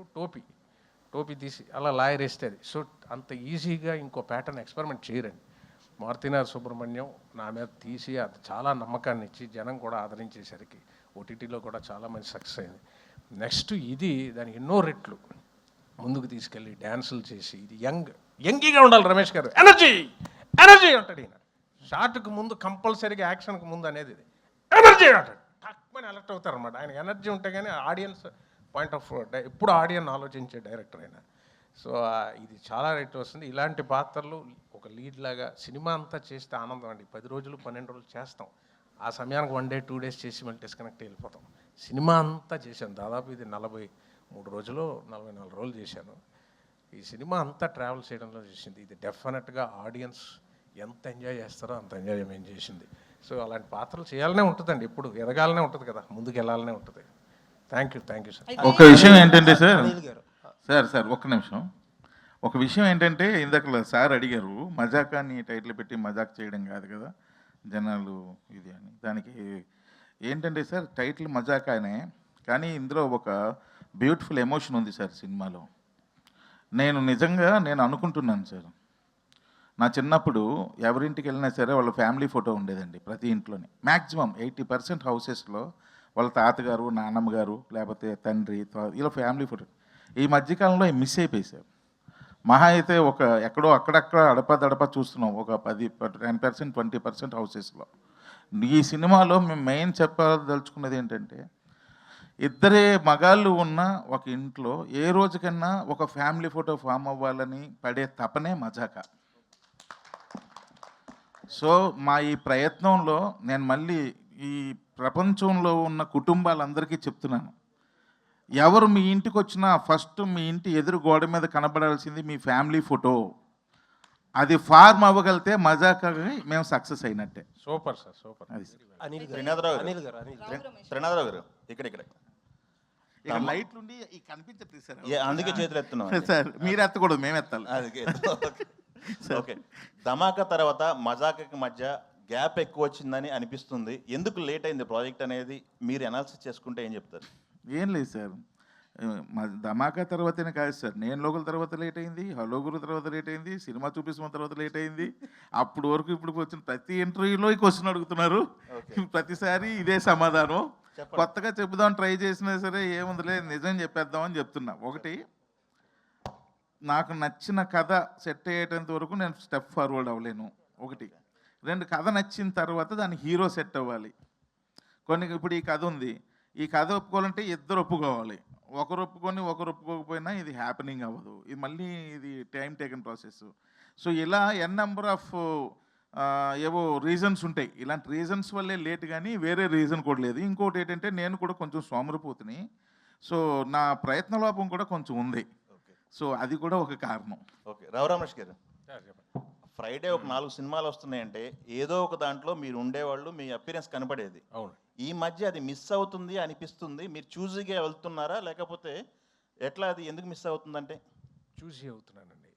టోపీ తీసి అలా లాయర్ వేస్తుంది. సో అంత ఈజీగా ఇంకో ప్యాటర్న్ ఎక్స్పెరిమెంట్ చేయరండి. మార్తినార్ సుబ్రహ్మణ్యం నా మీద తీసి అది చాలా నమ్మకాన్ని ఇచ్చి జనం కూడా ఆదరించేసరికి ఓటీటీలో కూడా చాలా మంచి సక్సెస్ అయింది. నెక్స్ట్ ఇది దానికి ఎన్నో రెట్లు ముందుకు తీసుకెళ్ళి డ్యాన్సులు చేసి, ఇది యంగీగా ఉండాలి రమేష్ గారు, ఎనర్జీ అంటాడు ఈయన. షార్ట్కి ముందు కంపల్సరీగా యాక్షన్కి ముందు అనేది ఇది ఎనర్జీ అంటాడు, తక్కువని అలర్ట్ అవుతారు అనమాట. ఆయన ఎనర్జీ ఉంటే కానీ ఆడియన్స్ పాయింట్ ఆఫ్ ఎప్పుడు ఆడియన్ ఆలోచించే డైరెక్టర్ అయినా. సో ఇది చాలా రైట్ వస్తుంది. ఇలాంటి పాత్రలు ఒక లీడ్ లాగా సినిమా అంతా చేస్తే ఆనందం అండి. 10 రోజులు 12 రోజులు చేస్తాం, ఆ సమయానికి 1 డే 2 డేస్ చేసి మళ్ళీ డిస్కనెక్ట్ వెళ్ళిపోతాం. సినిమా అంతా చేశాను, దాదాపు ఇది 43 రోజులు 44 రోజులు చేశాను. ఈ సినిమా అంతా ట్రావెల్ చేయడంలో చేసింది. ఇది డెఫినెట్గా ఆడియన్స్ ఎంత ఎంజాయ్ చేస్తారో అంత ఎంజాయ్మెంట్ చేసింది. సో అలాంటి పాత్రలు చేయాలనే ఉంటుందండి, ఎప్పుడు ఎదగాలనే ఉంటుంది కదా, ముందుకు వెళ్ళాలనే ఉంటుంది. Thank you sir. ఒక విషయం ఏంటంటే సార్ ఒక్క నిమిషం. ఒక విషయం ఏంటంటే ఇందాక సార్ అడిగారు, మజాకాని టైటిల్ పెట్టి మజాక్ చేయడం కాదు కదా జనాలు ఇది అని. దానికి ఏంటంటే సార్ టైటిల్ మజాకానే, కానీ ఇందులో ఒక బ్యూటిఫుల్ ఎమోషన్ ఉంది సార్ సినిమాలో. నేను అనుకుంటున్నాను సార్, నా చిన్నప్పుడు ఎవరింటికి వెళ్ళినా సరే వాళ్ళ ఫ్యామిలీ ఫోటో ఉండేదండి ప్రతి ఇంట్లోనే. మ్యాక్సిమం 80% హౌసెస్లో వాళ్ళ తాతగారు, నాన్నమ్మ గారు, లేకపోతే తండ్రి, ఇలా ఫ్యామిలీ ఫోటో. ఈ మధ్యకాలంలో మిస్ అయిపోయి సార్. మహా అయితే ఒక ఎక్కడో అక్కడక్కడ అడప చూస్తున్నాం, ఒక 10% 20% హౌసెస్లో. ఈ సినిమాలో మేము మెయిన్ చెప్పదలుచుకున్నది ఏంటంటే, ఇద్దరే మగాళ్ళు ఉన్న ఒక ఇంట్లో ఏ రోజుకన్నా ఒక ఫ్యామిలీ ఫోటో ఫామ్ అవ్వాలని పడే తపనే మజాక. సో మా ఈ ప్రయత్నంలో నేను మళ్ళీ ఈ ప్రపంచంలో ఉన్న కుటుంబాలందరికీ చెప్తున్నాను, ఎవరు మీ ఇంటికి వచ్చినా ఫస్ట్ మీ ఇంటి ఎదురు గోడ మీద కనబడాల్సింది మీ ఫ్యామిలీ ఫోటో. అది ఫార్మ్ అవ్వగలితే మజాకని మేము సక్సెస్ అయినట్టే. Super sir, super. అది త్రినాథరావు గారు ఇక్కడ లైట్లు ఉండి కనిపించట్లేదు సార్, అందుకే చేతులు ఎత్తున్నాం సార్. మీరు ఎత్తకూడదు, మేము ఎత్తాలి. ఓకే, ధమాకా తర్వాత మజాకాకి మధ్య గ్యాప్ ఎక్కువ వచ్చిందని అనిపిస్తుంది. ఎందుకు లేట్ అయింది ప్రాజెక్ట్ అనేది మీరు అనాలిసిస్ చేసుకుంటే ఏం చెప్తారు? ఏం లేదు సార్, ధమాకా తర్వాతనే కాదు సార్, నేను లోకల్ తర్వాత లేట్ అయింది, హలో గురు తర్వాత లేట్ అయింది, సినిమా చూపిస్తున్న తర్వాత లేట్ అయింది. అప్పుడు వరకు ఇప్పుడు వచ్చిన ప్రతి ఇంటర్వ్యూలో ఈ క్వశ్చన్ అడుగుతున్నారు, ప్రతిసారి ఇదే సమాధానం. కొత్తగా చెబుదాం ట్రై చేసినా సరే ఏముందిలే నిజం చెప్పేద్దామని చెప్తున్నా. ఒకటి, నాకు నచ్చిన కథ సెట్ అయ్యేటంత వరకు నేను స్టెప్ ఫార్వర్డ్ అవ్వలేను. ఒకటి. రెండు, కథ నచ్చిన తర్వాత దాని హీరో సెట్ అవ్వాలి. ఇప్పుడు ఈ కథ ఉంది, ఈ కథ ఒప్పుకోవాలంటే ఇద్దరు ఒప్పుకోవాలి. ఒకరు ఒప్పుకొని ఒకరు ఒప్పుకోకపోయినా ఇది హ్యాపెనింగ్ అవ్వదు, ఇది మళ్ళీ ఇది టైం టేకన్ ప్రాసెస్. సో ఇలా నెంబర్ ఆఫ్ ఏవో రీజన్స్ ఉంటాయి. ఇలాంటి రీజన్స్ వల్లే లేట్, కానీ వేరే రీజన్ కూడా లేదు. ఇంకోటి ఏంటంటే నేను కూడా కొంచెం సోమరిపోతుని, సో నా ప్రయత్న లోపం కూడా కొంచెం ఉంది. సో అది కూడా ఒక కారణం. ఓకే, రమేష్ గారు, ఫ్రైడే ఒక 4 సినిమాలు వస్తున్నాయంటే ఏదో ఒక దాంట్లో మీరు ఉండేవాళ్ళు, మీ అపీరెన్స్ కనపడేది. అవును. ఈ మధ్య అది మిస్ అవుతుంది అనిపిస్తుంది. మీరు చూజీగా వెళ్తున్నారా, లేకపోతే ఎట్లా, అది ఎందుకు మిస్ అవుతుందంటే? చూసి అవుతున్నానండి.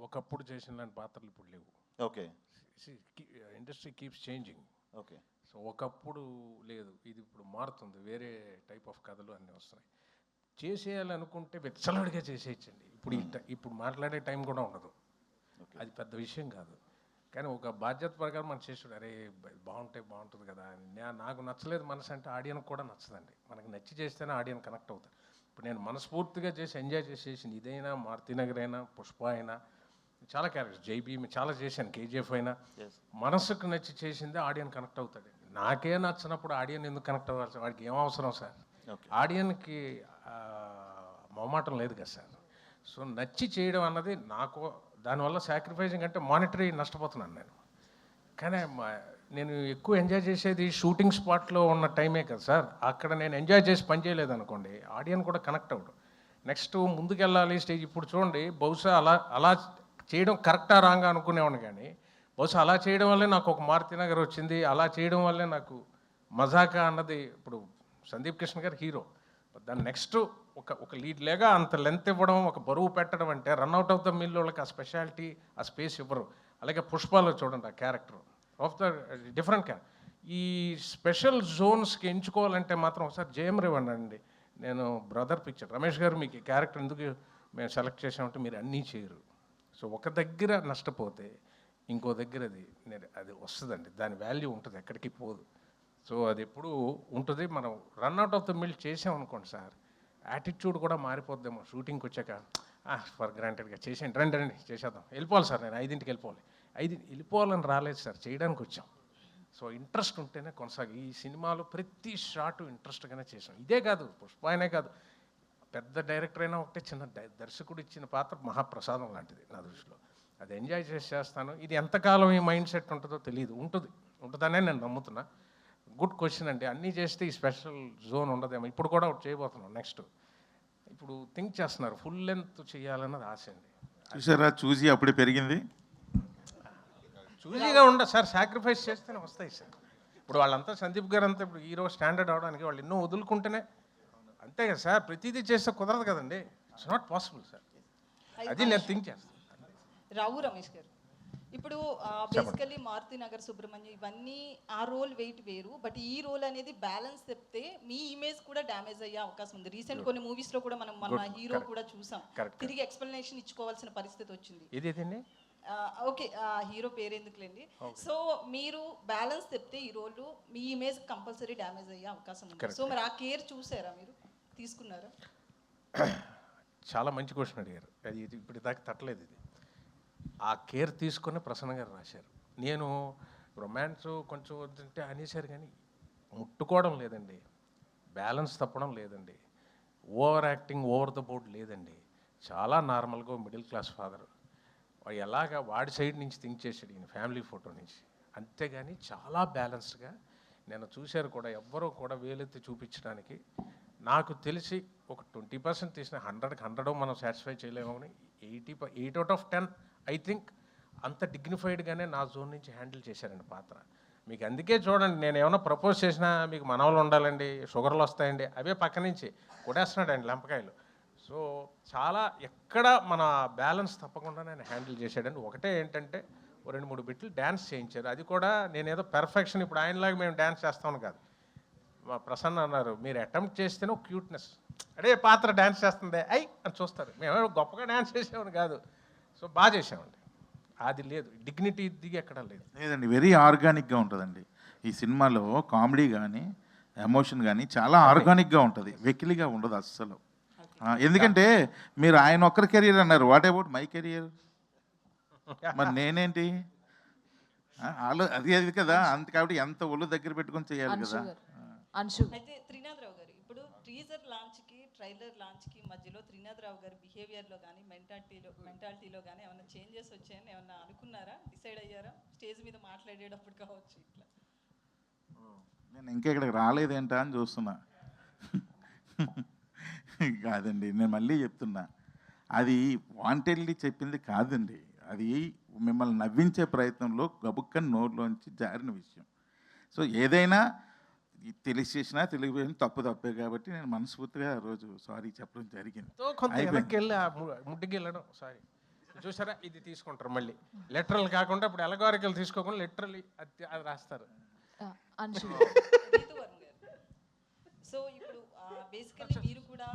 ఒకప్పుడు చేసిన పాత్రలు ఇప్పుడు లేవు. Okay, industry keeps changing. Okay. So ఒకప్పుడు లేదు, ఇది ఇప్పుడు మారుతుంది, వేరే టైప్ ఆఫ్ కథలు అన్నీ వస్తున్నాయి. చేసేయాలనుకుంటే వెచ్చలడిగా చేసేయచ్చండి. ఇప్పుడు మాట్లాడే టైం కూడా ఉండదు, అది పెద్ద విషయం కాదు. కానీ ఒక బాధ్యత ప్రకారం మనం చేసాడు, అరే బాగుంటుంది కదా అని. నాకు నచ్చలేదు మనసు అంటే ఆడియన్కి కూడా నచ్చదండి. మనకి నచ్చి చేస్తేనే ఆడియన్ కనెక్ట్ అవుతారు. ఇప్పుడు నేను మనస్ఫూర్తిగా చేసి ఎంజాయ్ చేసేసింది ఇదైనా, మారుతినగర్ అయినా, పుష్ప అయినా, చాలా క్యారెక్టర్స్, జైబీ చాలా చేశాను, కేజీఎఫ్ అయినా, మనసుకు నచ్చి చేసిందే ఆడియన్ కనెక్ట్ అవుతాడు. నాకే నచ్చినప్పుడు ఆడియన్ ఎందుకు కనెక్ట్ అవ్వాలి? వాడికి ఏం అవసరం సార్? ఆడియన్కి మొహమాటం లేదు కదా సార్. సో నచ్చి చేయడం అన్నది నాకు, దానివల్ల సాక్రిఫైజింగ్ అంటే మానిటరీ నష్టపోతున్నాను నేను. కానీ నేను ఎక్కువ ఎంజాయ్ చేసేది షూటింగ్ స్పాట్లో ఉన్న టైమే కదా సార్. అక్కడ నేను ఎంజాయ్ చేసి పని చేయలేదు అనుకోండి, ఆడియన్స్ కూడా కనెక్ట్ అవ్వడు. నెక్స్ట్ ముందుకెళ్ళాలి స్టేజ్. ఇప్పుడు చూడండి, బహుశా అలా చేయడం కరెక్టా రాంగా అనుకునేవాడిని, కానీ బహుశా అలా చేయడం వల్లే నాకు ఒక మారుతి నగర్ వచ్చింది. అలా చేయడం వల్లే నాకు మజాకా అన్నది. ఇప్పుడు సందీప్ కిషన్ గారు హీరో, దాని నెక్స్ట్ ఒక లీడ్ లేగా అంత లెంత్ ఇవ్వడం, ఒక బరువు పెట్టడం అంటే రన్అట్ ఆఫ్ ద మిల్ వాళ్ళకి ఆ స్పెషాలిటీ, ఆ స్పేస్ ఇవ్వరు. అలాగే పుష్పాలో చూడండి, ఆ క్యారెక్టర్ ఆఫ్ ద డిఫరెంట్ ఈ స్పెషల్ జోన్స్కి ఎంచుకోవాలంటే మాత్రం ఒకసారి జయం రేవండి. నేను బ్రదర్ పిక్చర్ రమేష్ గారు మీకు ఈ క్యారెక్టర్ ఎందుకు మేము సెలెక్ట్ చేసామంటే మీరు అన్నీ చేయరు. సో ఒక దగ్గర నష్టపోతే ఇంకో దగ్గర అది వస్తుందండి, దాని వాల్యూ ఉంటుంది, ఎక్కడికి పోదు. సో అది ఎప్పుడు ఉంటుంది. మనం రన్అట్ ఆఫ్ ద మిల్ చేసామనుకోండి సార్, యాటిట్యూడ్ కూడా మారిపోద్దేమో. షూటింగ్కి వచ్చాక ఫర్ గ్రాంటెడ్గా చేసేయండి, రండి చేసేద్దాం, వెళ్ళిపోవాలి సార్, నేను 5ంటికి వెళ్ళిపోవాలి. 5 వెళ్ళిపోవాలని రాలేదు సార్, చేయడానికి వచ్చాం. సో ఇంట్రెస్ట్ ఉంటేనే కొనసాగి ఈ సినిమాలో ప్రతి షాటు ఇంట్రెస్ట్గానే చేసాం. ఇదే కాదు, పుష్ప అయినే కాదు, పెద్ద డైరెక్టర్ అయినా ఒకటే, చిన్న దర్శకుడు ఇచ్చిన పాత్ర మహాప్రసాదం లాంటిది నా దృష్టిలో. అది ఎంజాయ్ చేస్తాను. ఇది ఎంతకాలం ఈ మైండ్ సెట్ ఉంటుందో తెలియదు, ఉంటుందనే నేను నమ్ముతున్నా. గుడ్ క్వశ్చన్ అండి. అన్నీ చేస్తే ఈ స్పెషల్ జోన్ ఉండదేమో. ఇప్పుడు కూడా ఒకటి చేయబోతున్నాం నెక్స్ట్. ఇప్పుడు థింక్ చేస్తున్నారు, ఫుల్ లెంత్ చేయాలన్నది ఆశ అండి. చూసారా, చూసి అప్పుడే పెరిగింది. చూజీగా సార్, సాక్రిఫైస్ చేస్తేనే వస్తాయి సార్. ఇప్పుడు వాళ్ళంతా సందీప్ గారు అంతా ఇప్పుడు హీరో స్టాండర్డ్ అవడానికి వాళ్ళు ఎన్నో వదులుకుంటేనే, అంతే కదా సార్. ప్రతిదీ చేస్తే కుదరదు కదండి, ఇట్స్ నాట్ పాసిబుల్ సార్. అది నేను థింక్ చేస్తాను. రావు రమేష్ గారు, ఇప్పుడు బేసికల్లీ మారుతి నగర్ సుబ్రహ్మణ్యం ఇవన్నీ ఆ రోల్ వెయిట్ వేరు, బట్ ఈ రోల్ అనేది బ్యాలెన్స్ చెప్తే మీ ఇమేజ్ కూడా డ్యామేజ్ అయ్యే అవకాశం ఉంది. రీసెంట్ కొన్ని మూవీస్ లో కూడా మనం మన హీరో కూడా చూసాం, తిరిగి ఎక్స్ప్లెనేషన్ ఇచ్చుకోవాల్సిన పరిస్థితి వచ్చింది. ఓకే, హీరో పేరు ఎందుకులేండి. సో మీరు బ్యాలెన్స్ చెప్తే ఈ రోల్ మీ ఇమేజ్ కంపల్సరీ డ్యామేజ్ అయ్యే అవకాశం ఉంది. సో మరి ఆ కేర్ చూసారా, మీరు తీసుకున్నారా? చాలా మంచి క్వశ్చన్ అడిగారు. అది ఇప్పుడు దాకా తట్టలేదు. ఇది ఆ కేర్ తీసుకుని ప్రసన్న గారు రాశారు. నేను రొమాన్స్ కొంచెం వద్దంటే అనేసారు, కానీ ముట్టుకోవడం లేదండి, బ్యాలెన్స్ తప్పడం లేదండి, over acting over the board లేదండి. చాలా నార్మల్గా మిడిల్ క్లాస్ ఫాదర్ వాడు ఎలాగా వాడి సైడ్ నుంచి థింక్ చేసాడు, ఈయన ఫ్యామిలీ ఫోటో నుంచి. అంతేగాని చాలా బ్యాలెన్స్డ్గా నేను చూశారు కూడా. ఎవ్వరూ కూడా వేలెత్తి చూపించడానికి నాకు తెలిసి ఒక 20% తీసిన 100కి 100 మనం సాటిస్ఫై చేయలేము. కానీ 8 out of 10 ఐ థింక్ అంత డిగ్నిఫైడ్గానే నా జోన్ నుంచి హ్యాండిల్ చేశారండి పాత్ర. మీకు అందుకే చూడండి, నేను ఏమైనా ప్రపోజ్ చేసినా మీకు మనవలు ఉండాలండి, షుగర్లు వస్తాయండి, అవే పక్క నుంచి కొట్టేస్తున్నాడండి లెంపకాయలు. సో చాలా ఎక్కడ మన బ్యాలెన్స్ తప్పకుండా నేను హ్యాండిల్ చేశాడండి. ఒకటే ఏంటంటే 2-3 బిట్లు డ్యాన్స్ చేయించారు. అది కూడా నేనేదో పెర్ఫెక్షన్ ఇప్పుడు ఆయనలాగా మేము డ్యాన్స్ చేస్తామని కాదు. మా ప్రసన్న అన్నారు, మీరు అటెంప్ట్ చేస్తేనే క్యూట్నెస్, అడే పాత్ర డ్యాన్స్ చేస్తుంది అని చూస్తారు. మేము గొప్పగా డ్యాన్స్ చేసామని కాదు. సో బాగా చేసామండి. అది లేదు, డిగ్నిటీ దిగి ఎక్కడ లేదండి. వెరీ ఆర్గానిక్గా ఉంటుందండి ఈ సినిమాలో. కామెడీ కానీ ఎమోషన్ కానీ చాలా ఆర్గానిక్గా ఉంటుంది, వెకిలిగా ఉండదు అస్సలు. ఎందుకంటే మీరు ఆయన ఒక్కరి కెరియర్ అన్నారు, వాట్ అబౌట్ మై కెరియర్? మరి నేనేంటి? అది కదా, అంత కాబట్టి ఎంత ఒళ్ళు దగ్గర పెట్టుకొని చేయాలి కదా. అయితే త్రినాథరావు గారు, ఇప్పుడు టీజర్ లాంచ్కి ట్రైలర్ లాంచ్కి మధ్యలో త్రినాథరావు గారి బిహేవియర్లో కానీ మెంటాలిటీలో కానీ ఏమైనా చేంజెస్ వచ్చాయని ఏమన్నా అనుకున్నారా, డిసైడ్ అయ్యారా? స్టేజ్ మీద మాట్లాడేటప్పుడు కావచ్చు ఇట్లా. నేను ఇంకా ఇక్కడికి రాలేదేంటా అని చూస్తున్నా. కాదండి, నేను మళ్ళీ చెప్తున్నా, అది వాంటెడ్లీ చెప్పింది కాదండి. అది మిమ్మల్ని నవ్వించే ప్రయత్నంలో గబుక్కని నోరులోంచి జారిన విషయం. సో ఏదైనా తెలిసి చేసినా తెలియకపోయినా తప్పే కాబట్టి నేను మనస్ఫూర్తిగా ఆ రోజు సారీ చెప్పడం జరిగింది. ముడ్డికి వెళ్ళడం సారీ చూసారా, ఇది తీసుకుంటారు మళ్ళీ లెటరల్ కాకుండా. ఇప్పుడు ఎలగారికలు తీసుకోకుండా లిటరల్లీ అది రాస్తారు. సో ఇప్పుడు బేసికల్లీ మీరు కూడా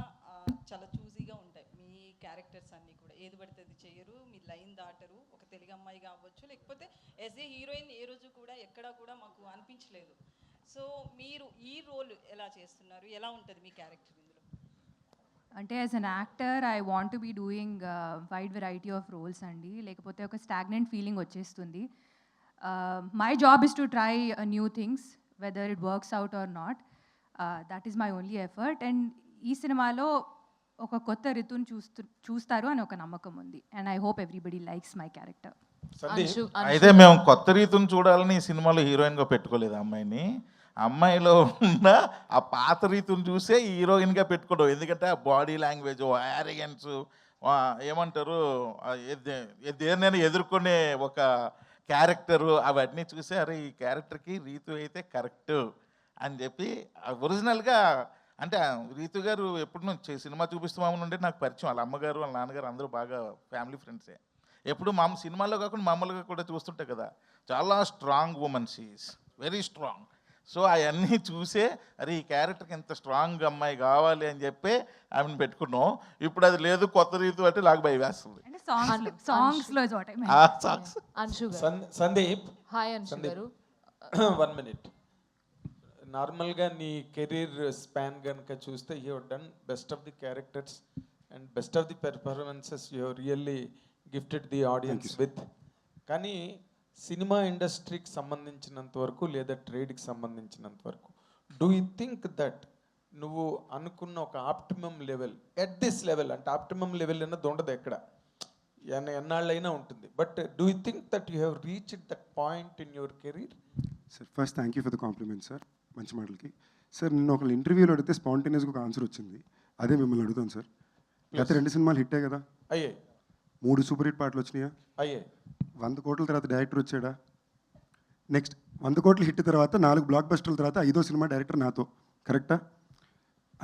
చాలా చూజీగా ఉంటాయి మీ క్యారెక్టర్స్ అన్నీ కూడా, ఏది పడితే అది చేయరు, మీ లైన్ దాటరు. ఒక తెలుగు అమ్మాయి కావచ్చు, లేకపోతే యాజ్ ఏ హీరోయిన్ ఏ రోజు కూడా ఎక్కడా కూడా మాకు అనిపించలేదు. సో మీరు ఈ రోల్ ఎలా చేస్తున్నారు, ఎలా ఉంటుంది మీ క్యారెక్టర్ ఇందులో? అంటే as an actor I want to be doing wide variety of roles అండి, లేకపోతే ఒక స్టాగ్నెంట్ ఫీలింగ్ వచ్చేస్తుంది. My job is to try new things, whether it works out or not. That is my only effort. And ఈ సినిమాలో ఒక కొత్త రితుని చూస్తారు అని ఒక నమ్మకం ఉంది. And I hope everybody likes my character. అయితే మేము కొత్త రీతిని చూడాలని ఈ సినిమాలో హీరోయిన్గా పెట్టుకోలేదు ఆ అమ్మాయిని. ఆ అమ్మాయిలో ఉన్న ఆ పాత రీతిని చూసే హీరోయిన్గా పెట్టుకోవడం. ఎందుకంటే ఆ బాడీ లాంగ్వేజ్, యారగెన్స్, ఏమంటారు, దేన్నైనా ఎదుర్కొనే ఒక క్యారెక్టరు, అవన్నీ చూసి అరే ఈ క్యారెక్టర్కి రీతు అయితే కరెక్ట్ అని చెప్పి ఒరిజినల్గా. అంటే రీతు గారు ఎప్పుడు నుంచి సినిమా చూపిస్తూ మామూలు ఉంటే నాకు పరిచయం. వాళ్ళ అమ్మగారు వాళ్ళ నాన్నగారు అందరూ బాగా ఫ్యామిలీ ఫ్రెండ్సే. ఎప్పుడు సినిమాల్లో కాకుండా మామూలుగా కూడా చూస్తుంటే కదా, చాలా strong women, she is very strong. So అవన్నీ చూసే అరే ఈ క్యారెక్టర్కి ఎంత స్ట్రాంగ్ అమ్మాయి కావాలి అని చెప్పి ఆమెను పెట్టుకున్నాం. ఇప్పుడు అది లేదు, కొత్త రీతు అంటే నాకు భయం వేస్తుంది. సందీప్, హాయ్ అంశు గారు. 1 minute. నార్మల్గా నీ కెరీర్ స్పాన్ కనుక చూస్తే you have done best of the characters and best of the performances you have really gifted the audience with. కానీ సినిమా ఇండస్ట్రీకి సంబంధించినంత వరకు లేదా ట్రేడ్కి సంబంధించినంత వరకు డూ యూ థింక్ దట్ నువ్వు అనుకున్న ఒక optimum level at this level, అంటే ఆప్టిమమ్ లెవెల్ అన్నది ఉండదు ఎక్కడ, ఎన్నాళ్ళైనా ఉంటుంది, but do you think that you have reached that point in your career? Sir first thank you for the compliment sir, మంచి మాటలకి. సార్ నిన్న ఒక ఇంటర్వ్యూలో అడిగితే స్పాంటేనియస్గా ఒక ఆన్సర్ వచ్చింది, అదే మిమ్మల్ని అడుగుతాను సార్. గత 2 సినిమాలు హిట్టే కదా, అయ్యాయి. 3 సూపర్ హిట్ పాటలు వచ్చినాయా, అయ్యాయి. 100 కోట్ల తర్వాత డైరెక్టర్ వచ్చాడా, నెక్స్ట్ 100 కోట్ల హిట్ తర్వాత 4 బ్లాక్ బస్టర్ల తర్వాత 5వ సినిమా డైరెక్టర్ నాతో, కరెక్టా?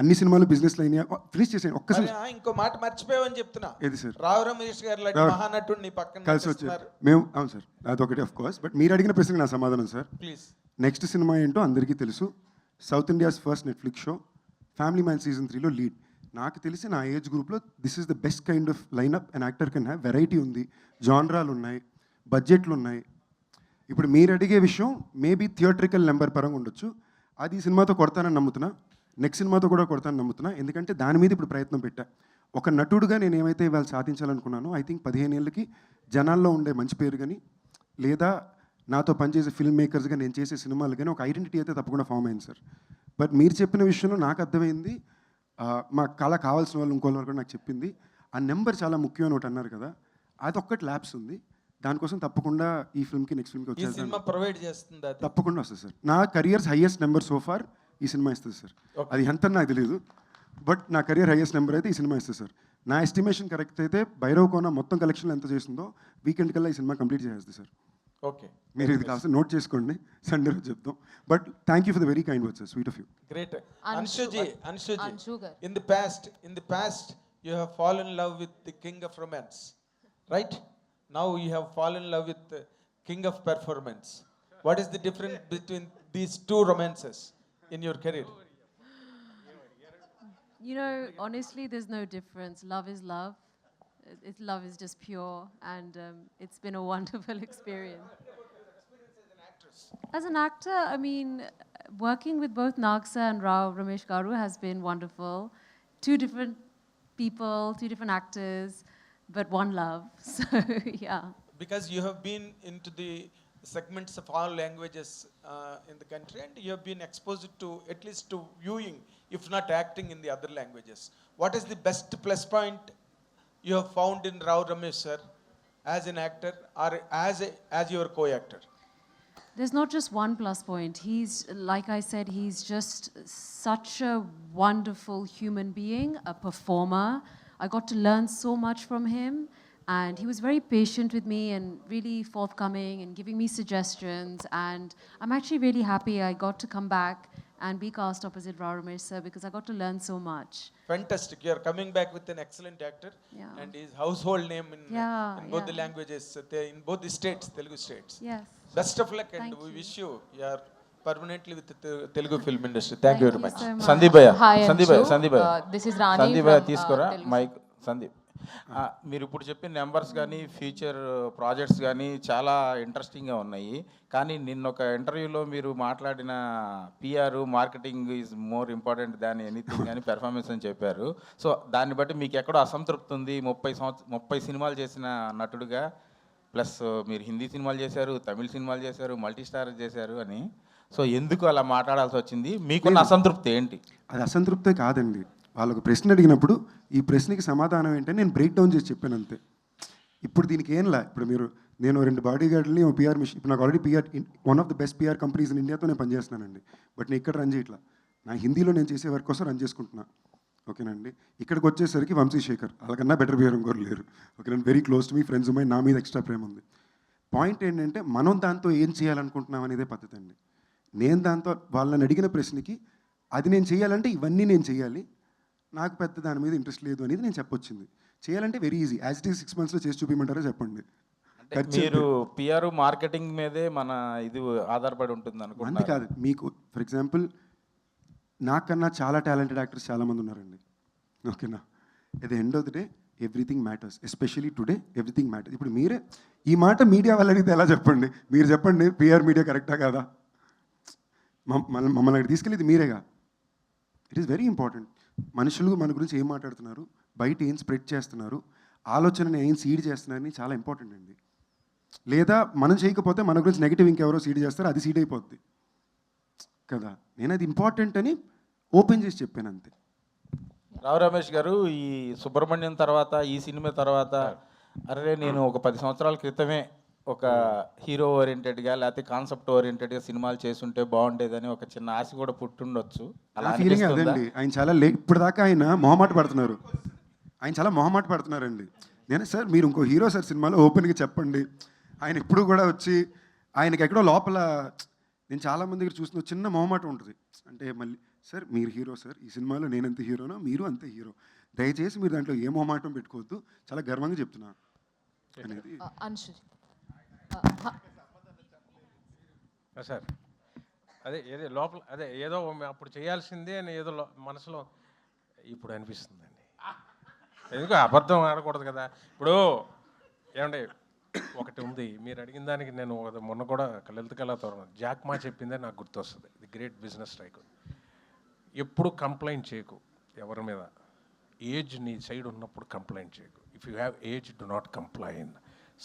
అన్ని సినిమాలు బిజినెస్లో అయినాయా, ఫినిష్ చేసాను ఒక్కసారి. ఇంకో మాట మర్చిపోయావని చెప్తున్నా. ఏది సార్? రావు రమేష్ గారు లాంటి మహానటుడు నీ పక్కన కలిసి వచ్చారు మేము. అవును సార్, అదొకటి ఆఫ్ కోర్స్. బట్ మీరు అడిగిన ప్రశ్నకి నా సమాధానం సార్, ప్లీజ్. నెక్స్ట్ సినిమా ఏంటో అందరికీ తెలుసు. South India's first Netflix show family man season 3లో లీడ్. నాకు తెలిసి నా ఏజ్ గ్రూప్లో this is the best kind of lineup and actor can have. Variety ఉంది, జాన్రాలు ఉన్నాయి, బడ్జెట్లు ఉన్నాయి. ఇప్పుడు మీరు అడిగే విషయం మేబీ థియేట్రికల్ నెంబర్ పరంగా ఉండొచ్చు, అది ఈ సినిమాతో కొడతానని నమ్ముతున్నా, నెక్స్ట్ సినిమాతో కూడా కొడతానని నమ్ముతున్నా. ఎందుకంటే దాని మీద ఇప్పుడు ప్రయత్నం పెట్టా. ఒక నటుడుగా నేను ఏమైతే ఇవాళ సాధించాలనుకున్నానో ఐ థింక్ 15 ఏళ్ళకి జనాల్లో ఉండే మంచి పేరు కానీ, లేదా నాతో పనిచేసే ఫిల్మ్ మేకర్స్గా నేను చేసే సినిమాలు కానీ ఒక ఐడెంటిటీ అయితే తప్పకుండా ఫామ్ అయింది సార్. బట్ మీరు చెప్పిన విషయంలో నాకు అర్థమైంది, మా కళ కావాల్సిన వాళ్ళు ఇంకోళ్ళ వరకు నాకు చెప్పింది, ఆ నెంబర్ చాలా ముఖ్యం అని ఒకటి అన్నారు కదా, అది ఒక్కటి ల్యాబ్స్ ఉంది. దానికోసం తప్పకుండా ఈ ఫిల్మ్కి నెక్స్ట్ ఫిల్మ్కి వచ్చేసి ప్రొవైడ్ చేస్తుంది, తప్పకుండా వస్తుంది సార్. నా కెరియర్స్ హైయెస్ట్ నెంబర్ సోఫార్ ఈ సినిమా ఇస్తుంది సార్. అది ఎంత నాకు తెలియదు, బట్ నా కెరియర్ హైయెస్ట్ నెంబర్ అయితే ఈ సినిమా ఇస్తుంది సార్. నా ఎస్టిమేషన్ కరెక్ట్ అయితే భైరవ్ కోన మొత్తం కలెక్షన్లు ఎంత చేస్తుందో వీకెండ్ కల్లా ఈ సినిమా కంప్లీట్ చేసేస్తుంది సార్. ఓకే, మీరు ఇది కాస్త నోట్ చేసుకోండి, సండే రోజు చెప్తాం. But thank you for the very kind words, sweet of you. Great. Anshuji, in the past you have fallen in love with the king of romance, right? Now you have fallen in love with the king of performance. What is the difference between these two romances in your career? You know, honestly, there's no difference. Love is love. Love is just pure, and it's been a wonderful experience. As an actor, I mean, working with both Nagsa and Rao Ramesh Garu has been wonderful. 2 different people, 2 different actors, but one love. So, yeah. Because you have been into the segments of all languages in the country, and you have been exposed to at least to viewing, if not acting, in the other languages. What is the best plus point you have found in Rao Ramesh sir as an actor or as your co-actor? There's not just one plus point. He's, like I said, he's just such a wonderful human being, a performer. I got to learn so much from him, and he was very patient with me and really forthcoming and giving me suggestions. And I'm actually really happy I got to come back and be cast opposite Rao Ramesh sir, because I got to learn so much. Fantastic. You are coming back with an excellent actor, and his household name in both the languages, in both the states, Telugu states. Yes. Best of luck, and we wish you are permanently with the Telugu film industry. Thank you very much. So much. Sandeep భయ్య, Hi, Sandeep భయ్య, this is Rani Sandeep భయ్య from, తీసుకోరా Telugu. Mic. Sandeep, మీరు ఇప్పుడు చెప్పిన numbers కానీ future projects కానీ చాలా ఇంట్రెస్టింగ్గా ఉన్నాయి. కానీ నిన్న ఒక ఇంటర్వ్యూలో మీరు మాట్లాడిన PR marketing is more important than anything అని పెర్ఫార్మెన్స్ అని చెప్పారు. సో దాన్ని బట్టి మీకు ఎక్కడో అసంతృప్తి ఉంది. 30 సినిమాలు చేసిన నటుడుగా, ప్లస్ మీరు హిందీ సినిమాలు చేశారు, తమిళ సినిమాలు చేశారు, మల్టీ స్టార్ చేశారు అని. సో ఎందుకు అలా మాట్లాడాల్సి వచ్చింది? మీకున్న అసంతృప్తి ఏంటి? అది అసంతృప్తే కాదండి. వాళ్ళు ఒక ప్రశ్న అడిగినప్పుడు ఈ ప్రశ్నకి సమాధానం ఏంటని నేను బ్రేక్ డౌన్ చేసి చెప్పాను అంతే. ఇప్పుడు దీనికి ఏంలా, ఇప్పుడు నేను 2 బాడీ గార్డ్ని పిఆర్ మిషన్, ఇప్పుడు నాకు already PR one of the best PR companies in ఇండియాతో నేను పనిచేస్తున్నానండి. బట్ నేను ఇక్కడ రన్ చేయట్లా, నా హిందీలో నేను చేసే వర్క్ కోసం రన్ చేసుకుంటున్నా. ఓకేనండి. ఇక్కడికి వచ్చేసరికి వంశీశేఖర్ వాళ్ళకన్నా బెటర్ పిఆర్ ఇంకోరు లేరు. ఓకేనండి. Very close to me, friends my, నా మీద ఎక్స్ట్రా ప్రేమ ఉంది. పాయింట్ ఏంటంటే మనం దాంతో ఏం చేయాలనుకుంటున్నాం అనేదే పద్ధతి అండి. నేను దాంతో వాళ్ళని అడిగిన ప్రశ్నకి అది నేను చేయాలంటే ఇవన్నీ నేను చేయాలి, నాకు పెద్ద దాని మీద ఇంట్రెస్ట్ లేదు అనేది నేను చెప్పొచ్చింది. చేయాలంటే very easy, as it is 6 monthsలో చేసి చూపించమంటారో చెప్పండి. మీరు పిఆర్ మార్కెటింగ్ మీదే మన ఇది ఆధారపడి ఉంటుంది అంతే అనుకుంటున్నారు. కాదు, మీకు ఫర్ ఎగ్జాంపుల్ నాకన్నా చాలా టాలెంటెడ్ యాక్టర్స్ చాలామంది ఉన్నారండి. ఓకేనా. At the end of the day everything matters, especially today everything matters. ఇప్పుడు మీరే ఈ మాట మీడియా వాళ్ళు అడిగితే ఎలా చెప్పండి? మీరు చెప్పండి, పిఆర్ మీడియా కరెక్టా కాదా? మమ్మల్ని అక్కడ తీసుకెళ్ళేది మీరేగా. It is very important. మనుషులు మన గురించి ఏం మాట్లాడుతున్నారు, బయట ఏం స్ప్రెడ్ చేస్తున్నారు, ఆలోచనని ఏం సీడ్ చేస్తున్నారని చాలా ఇంపార్టెంట్ అండి. లేదా మనం చేయకపోతే మన గురించి నెగిటివ్ ఇంకెవరో సీడ్ చేస్తారు, అది సీడ్ అయిపోద్ది కదా. నేను అది ఇంపార్టెంట్ అని ఓపెన్ చేసి చెప్పాను అంతే. రావు రమేష్ గారు, ఈ సుబ్రహ్మణ్యం తర్వాత, ఈ సినిమా తర్వాత, అరే నేను ఒక 10 సంవత్సరాల క్రితమే ఒక హీరో ఓరియంటెడ్గా లేకపోతే కాన్సెప్ట్ ఓరియంటెడ్గా సినిమాలు చేసుంటే బాగుండేదని ఒక చిన్న ఆశ కూడా పుట్టుండొచ్చు. అలా ఫీలింగ్ అదండి. ఆయన చాలా లేట్, ఇప్పటిదాకా ఆయన మొహమాట పడుతున్నారు, ఆయన చాలా మొహమాట పడుతున్నారండి. నేను సార్ మీరు ఇంకో హీరో సార్ సినిమాలో ఓపెన్గా చెప్పండి. ఆయన ఇప్పుడు కూడా వచ్చి ఆయనకి ఎక్కడో లోపల, నేను చాలామంది దగ్గర చూసిన చిన్న మొహమాట ఉంటుంది. అంటే మళ్ళీ సార్ మీరు హీరో సార్, ఈ సినిమాలో నేను ఎంత హీరోనో మీరు అంతే హీరో, దయచేసి మీరు దాంట్లో ఏ మొహమాటం పెట్టుకోవద్దు, చాలా గర్వంగా చెప్తున్నా అనేది. సార్ అదే ఏదో లోపల అదే ఏదో అప్పుడు చేయాల్సిందే అని ఏదో మనసులో ఇప్పుడు అనిపిస్తుందండి. ఎందుకు అబద్ధం ఆడకూడదు కదా. ఇప్పుడు ఏమంటే ఒకటి ఉంది, మీరు అడిగిన దానికి నేను మొన్న కూడా లలిత కళాతోరణం జాక్మా చెప్పిందే నాకు గుర్తొస్తుంది. The great business tycoon. ఎప్పుడు కంప్లైంట్ చేయకు ఎవరి మీద, ఏజ్ నీ సైడ్ ఉన్నప్పుడు కంప్లైంట్ చేయకు. If you have age do not complain,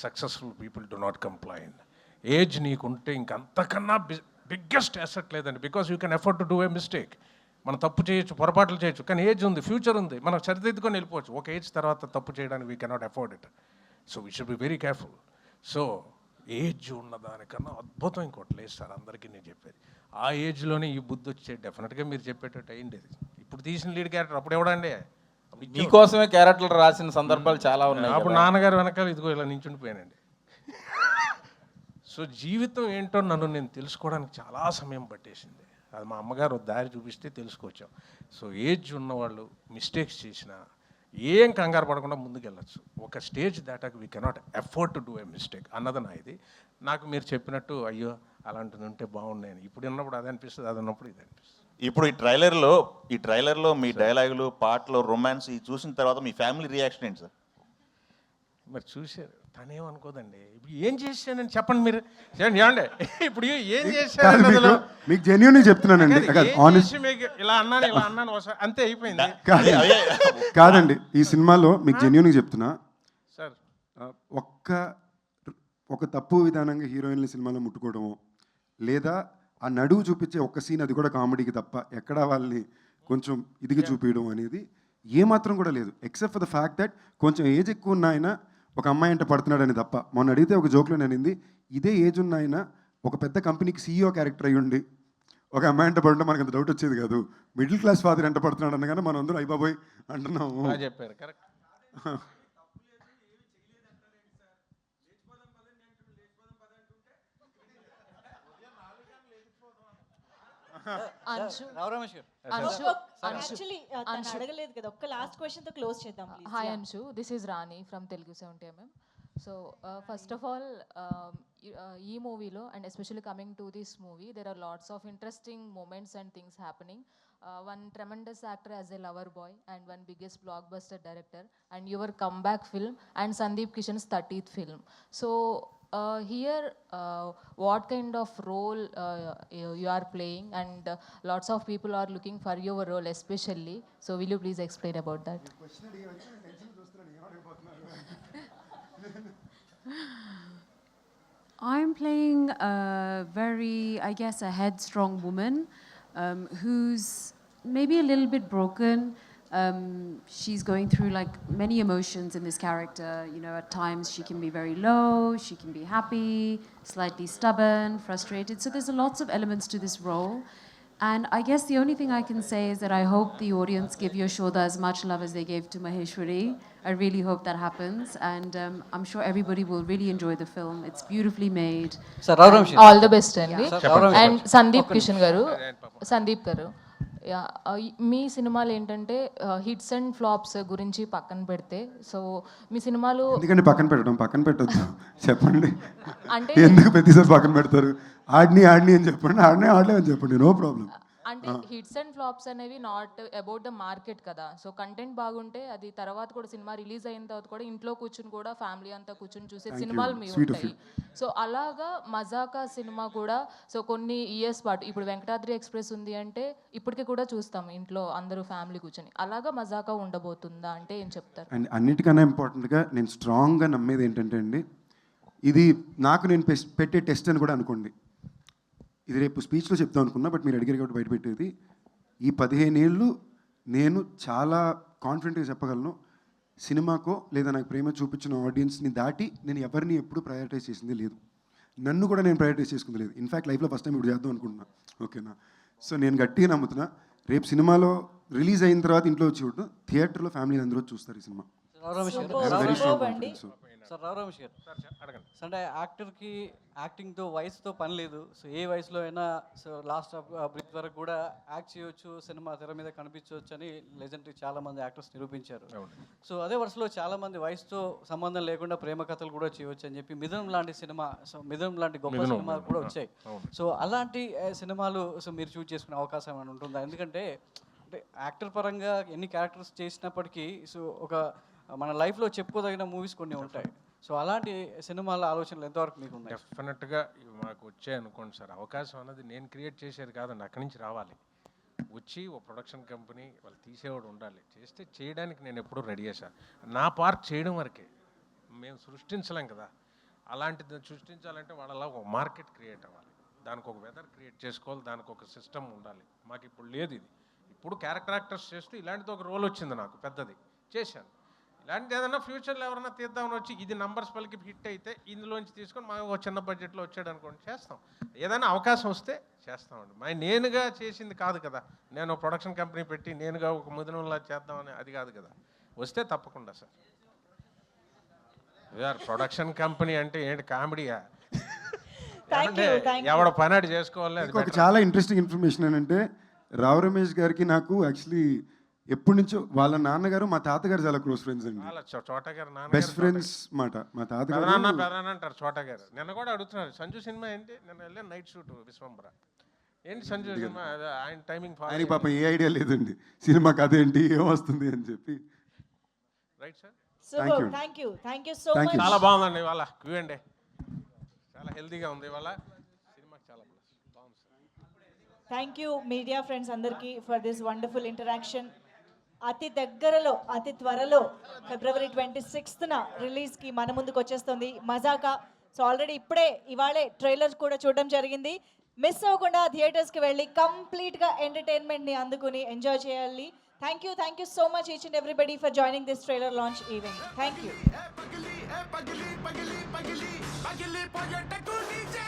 successful people do not complain. Age నీకుంటే ఇంకంతకన్నా బిగ్గెస్ట్ అసెట్ లేదండి. Because you can afford to do a mistake. మనం తప్పు చేయొచ్చు, పొరపాట్లు చేయొచ్చు, కానీ ఏజ్ ఉంది, ఫ్యూచర్ ఉంది, మనం సరిదిద్దుకొని వెళ్ళిపోవచ్చు. ఒక ఏజ్ తర్వాత తప్పు చేయడానికి we cannot afford it. So we should be very careful. So age ఉన్న దానికన్నా అద్భుతం ఇంకోటి లేదు సార్, అందరికీ నేను చెప్పేది. ఆ ఏజ్లోనే ఈ బుద్ధి వచ్చే డెఫినెట్గా మీరు చెప్పేటట్టు అయ్యిండేది. ఇప్పుడు తీసిన లీడ్ క్యారెక్టర్ అప్పుడు ఎవడండి? మీకోసమే క్యారెక్టర్లు రాసిన సందర్భాలు చాలా ఉన్నాయి. అప్పుడు నాన్నగారు వెనకాల ఇదిగో ఇలా నించుండిపోయానండి. సో జీవితం ఏంటో నన్ను నేను తెలుసుకోవడానికి చాలా సమయం పట్టేసింది. అది మా అమ్మగారు దారి చూపిస్తే తెలుసుకొచ్చాం. సో ఏజ్ ఉన్నవాళ్ళు మిస్టేక్స్ చేసినా ఏం కంగారు పడకుండా ముందుకెళ్ళచ్చు. ఒక స్టేజ్ దాటాక we cannot afford to do a mistake అన్నది నా ఇది. నాకు మీరు చెప్పినట్టు అయ్యో అలాంటిది ఉంటే బాగున్నాయని ఇప్పుడు ఉన్నప్పుడు అది అనిపిస్తుంది, అది ఉన్నప్పుడు ఇది అనిపిస్తుంది. ఇప్పుడు ఈ ట్రైలర్లో మీ డైలాగులు, పాటలు, రొమాన్స్ ఇవి చూసిన తర్వాత మీ ఫ్యామిలీ రియాక్షన్ ఏంటి సార్? మరి చూశారు, తనేమనుకోదండి. ఇప్పుడు ఏం చేశానని చెప్పండి మీరు, ఏమండి ఇప్పుడు ఏం చేశాను మీకు జెన్యూన్ చెప్తున్నానండి. ఇలా అన్నాను అంతే అయిపోయింది. కాదండి, ఈ సినిమాలో మీకు జెన్యూన్గా చెప్తున్నా సార్, ఒక తప్పు విధానంగా హీరోయిన్ల సినిమాలో ముట్టుకోవడము, లేదా ఆ నడువు చూపించే ఒక్క సీన్, అది కూడా కామెడీకి తప్ప ఎక్కడా వాళ్ళని కొంచెం ఇదిగా చూపించడం అనేది ఏమాత్రం కూడా లేదు. Except for the fact that కొంచెం ఏజ్ ఎక్కువ ఉన్న ఆయన ఒక అమ్మాయి అంటే పడుతున్నాడని తప్ప. మొన్న అడిగితే ఒక జోక్లో నేనింది, ఇదే ఏజ్ ఉన్న ఆయన ఒక పెద్ద కంపెనీకి సీఈఓ క్యారెక్టర్ అయ్యి ఉండి ఒక అమ్మాయి అంటే పడడం మనకు అంత డౌట్ వచ్చేది కాదు. మిడిల్ క్లాస్ ఫాదర్ ఎంత పడుతున్నాడు అనగానే మనం అందరూ అయిబాబోయ్ అంటున్నాము. చెప్పారు కరెక్ట్. అడగలేదు కదా, ఒక్క లాస్ట్ క్వశ్చన్ తో క్లోజ్ చేద్దాం. Hi Anshu, this is Rani from Telugu 70mm. So first of all ఈ మూవీలో and especially coming to this movie there are lots of interesting moments and things happening. One tremendous actor as a lover boy and one biggest blockbuster director and your comeback film and Sandeep Kishan's 30th film. So here what kind of role you are playing and lots of people are looking for your role especially. So will you please explain about that? I'm playing a very, I guess, a headstrong woman who's maybe a little bit broken, She's going through like many emotions in this character. You know, at times she can be very low, she can be happy, slightly stubborn, frustrated. So there's lots of elements to this role. And I guess the only thing I can say is that I hope the audience give Yashoda as much love as they gave to Maheshwari. I really hope that happens. And I'm sure everybody will really enjoy the film. It's beautifully made. All the best అండి. And Sandeep Kishan గారు, సందీప్ గారు, మీ సినిమాలు ఏంటంటే hits and flops గురించి పక్కన పెడితే, so మీ సినిమాలు ఎందుకంటే పక్కన పెట్టొద్దు చెప్పండి. అంటే ఎందుకు ప్రతిసారి పక్కన పెడతారు? ఆడిని అని చెప్పండి, ఆడలేమని చెప్పండి, నో ప్రాబ్లం. అంటే హిట్స్ అండ్ ఫ్లాప్స్ అనేవి నాట్ అబౌట్ ద మార్కెట్ కదా. సో కంటెంట్ బాగుంటే అది తర్వాత కూడా సినిమా రిలీజ్ అయిన తర్వాత కూడా ఇంట్లో కూర్చుని కూడా ఫ్యామిలీ అంతా కూర్చుని చూసే సినిమాలు మీ ఉంటాయి. సో అలాగా మజాకా సినిమా కూడా సో కొన్ని ఇయర్స్ పాటు, ఇప్పుడు వెంకటాద్రి ఎక్స్ప్రెస్ ఉంది అంటే ఇప్పటికీ కూడా చూస్తాం ఇంట్లో అందరూ ఫ్యామిలీ కూర్చొని. అలాగా మజాకా ఉండబోతుందా అంటే ఏం చెప్తారు? అండ్ అన్నిటికన్నా ఇంపార్టెంట్గా నేను స్ట్రాంగ్గా నమ్మేది ఏంటంటే అండి, ఇది నాకు నేను పెట్టే టెస్ట్ అని కూడా అనుకోండి. ఇది రేపు స్పీచ్లో చెప్తాం అనుకున్నా, బట్ మీరు అడిగారు కాబట్టి బయట పెట్టేది. ఈ 15 ఏళ్ళు నేను చాలా కాన్ఫిడెంట్గా చెప్పగలను, సినిమాకో లేదా నాకు ప్రేమ చూపించిన ఆడియన్స్ని దాటి నేను ఎవరిని ఎప్పుడు ప్రయారిటైజ్ చేసింది లేదు. నన్ను కూడా నేను ప్రయారిటైజ్ చేసుకుంది లేదు. ఇన్ఫ్యాక్ట్ లైఫ్లో ఫస్ట్ టైం ఇప్పుడు చేద్దాం అనుకుంటున్నా. ఓకేనా? సో నేను గట్టిగా నమ్ముతున్నా, రేపు సినిమాలో రిలీజ్ అయిన తర్వాత ఇంట్లో వచ్చి చూడటం, థియేటర్లో ఫ్యామిలీ అందరూ చూస్తారు ఈ సినిమా. సార్ రావు రమేష్ గారు, అంటే యాక్టర్కి యాక్టింగ్తో వయసుతో పని లేదు. సో ఏ వయసులో అయినా సో లాస్ట్ బ్రీత్ వరకు కూడా యాక్ట్ చేయొచ్చు, సినిమా తెర మీద కనిపించవచ్చు అని లెజెండరీ చాలామంది యాక్టర్స్ నిరూపించారు. సో అదే వరుసలో చాలామంది వయసుతో సంబంధం లేకుండా ప్రేమ కథలు కూడా చేయవచ్చు అని చెప్పి మిథునం లాంటి సినిమా, సో మిథునం లాంటి గొప్ప సినిమాలు కూడా వచ్చాయి. సో అలాంటి సినిమాలు సో మీరు చూస్ చేసుకునే అవకాశం ఏమైనా ఉంటుందా? ఎందుకంటే అంటే యాక్టర్ పరంగా ఎన్ని క్యారెక్టర్స్ చేసినప్పటికీ సో ఒక మన లైఫ్లో చెప్పుకోదగిన మూవీస్ కొన్ని ఉంటాయి. సో అలాంటి సినిమాల ఆలోచనలు ఎంతవరకు మీకు ఉన్నాయి? డెఫినెట్గా మాకు వచ్చాయి అనుకోండి సార్. అవకాశం అన్నది నేను క్రియేట్ చేసేది కాదండి, అక్కడి నుంచి రావాలి. వచ్చి ఓ ప్రొడక్షన్ కంపెనీ వాళ్ళు తీసేవాడు ఉండాలి, చేస్తే చేయడానికి నేను ఎప్పుడూ రెడీ చేశాను. నా పార్ట్ చేయడం వరకే, మేము సృష్టించలేం కదా. అలాంటిది సృష్టించాలంటే వాళ్ళలా ఒక మార్కెట్ క్రియేట్ అవ్వాలి, దానికి ఒక వెదర్ క్రియేట్ చేసుకోవాలి, దానికి ఒక సిస్టమ్ ఉండాలి. మాకు ఇప్పుడు లేదు ఇది. ఇప్పుడు క్యారెక్టర్ యాక్టర్స్ చేస్తూ ఇలాంటిది ఒక రోల్ వచ్చింది నాకు పెద్దది, చేశాను. ఇలాంటిది ఏదైనా ఫ్యూచర్లో ఎవరైనా తీద్దామని వచ్చి ఇది నంబర్స్ పలికి హిట్ అయితే ఇందులోంచి తీసుకొని మాకు ఒక చిన్న బడ్జెట్లో వచ్చాడు అనుకోండి, చేస్తాం. ఏదైనా అవకాశం వస్తే చేస్తామండి. నేనుగా చేసింది కాదు కదా, నేను ప్రొడక్షన్ కంపెనీ పెట్టి నేనుగా ఒక ముదినంలా చేద్దామని అది కాదు కదా. వస్తే తప్పకుండా సార్. యార్ ప్రొడక్షన్ కంపెనీ అంటే ఏంటి కామెడీయా? ఎవడ పనాడు చేసుకోవాలి. ఒక చాలా ఇంట్రెస్టింగ్ ఇన్ఫర్మేషన్ ఏంటంటే, రావు రమేష్ గారికి నాకు యాక్చువల్లీ ఎప్పటి నుంచో వాళ్ళ నాన్నగారు మా తాతగారు చాలా క్లోజ్ ఫ్రెండ్స్ అండి, బెస్ట్ ఫ్రెండ్స్ మాట. మా తాతగారు అంటారు చోట గారు. నిన్న కూడా అడుగుతున్నారు సంజు సినిమా ఏంటి, నిన్న వెళ్ళాను నైట్ షూట్ విశ్వంబర. ఏంటి సంజు సినిమా, ఆయన టైమింగ్ ఆయనకి పాపం ఏ ఐడియా లేదండి సినిమా కథ ఏంటి ఏమొస్తుంది అని చెప్పి. రైట్ సార్, చాలా బాగుందండి ఇవాళ క్యూఎండే, చాలా హెల్తీగా ఉంది ఇవాళ సినిమా, చాలా బాగుంది sir. Thank you media friends అందరికీ ఫర్ దిస్ వండర్ఫుల్ ఇంటరాక్షన్. అతి దగ్గరలో అతి త్వరలో February 26న రిలీజ్కి మన ముందుకు వచ్చేస్తుంది మజాకా. సో ఆల్రెడీ ఇవాళే ట్రైలర్ కూడా చూడడం జరిగింది. మిస్ అవ్వకుండా థియేటర్స్కి వెళ్ళి కంప్లీట్గా ఎంటర్టైన్మెంట్ని అందుకుని ఎంజాయ్ చేయాలి. Thank you so much each and everybody for joining this trailer launch event. Thank you.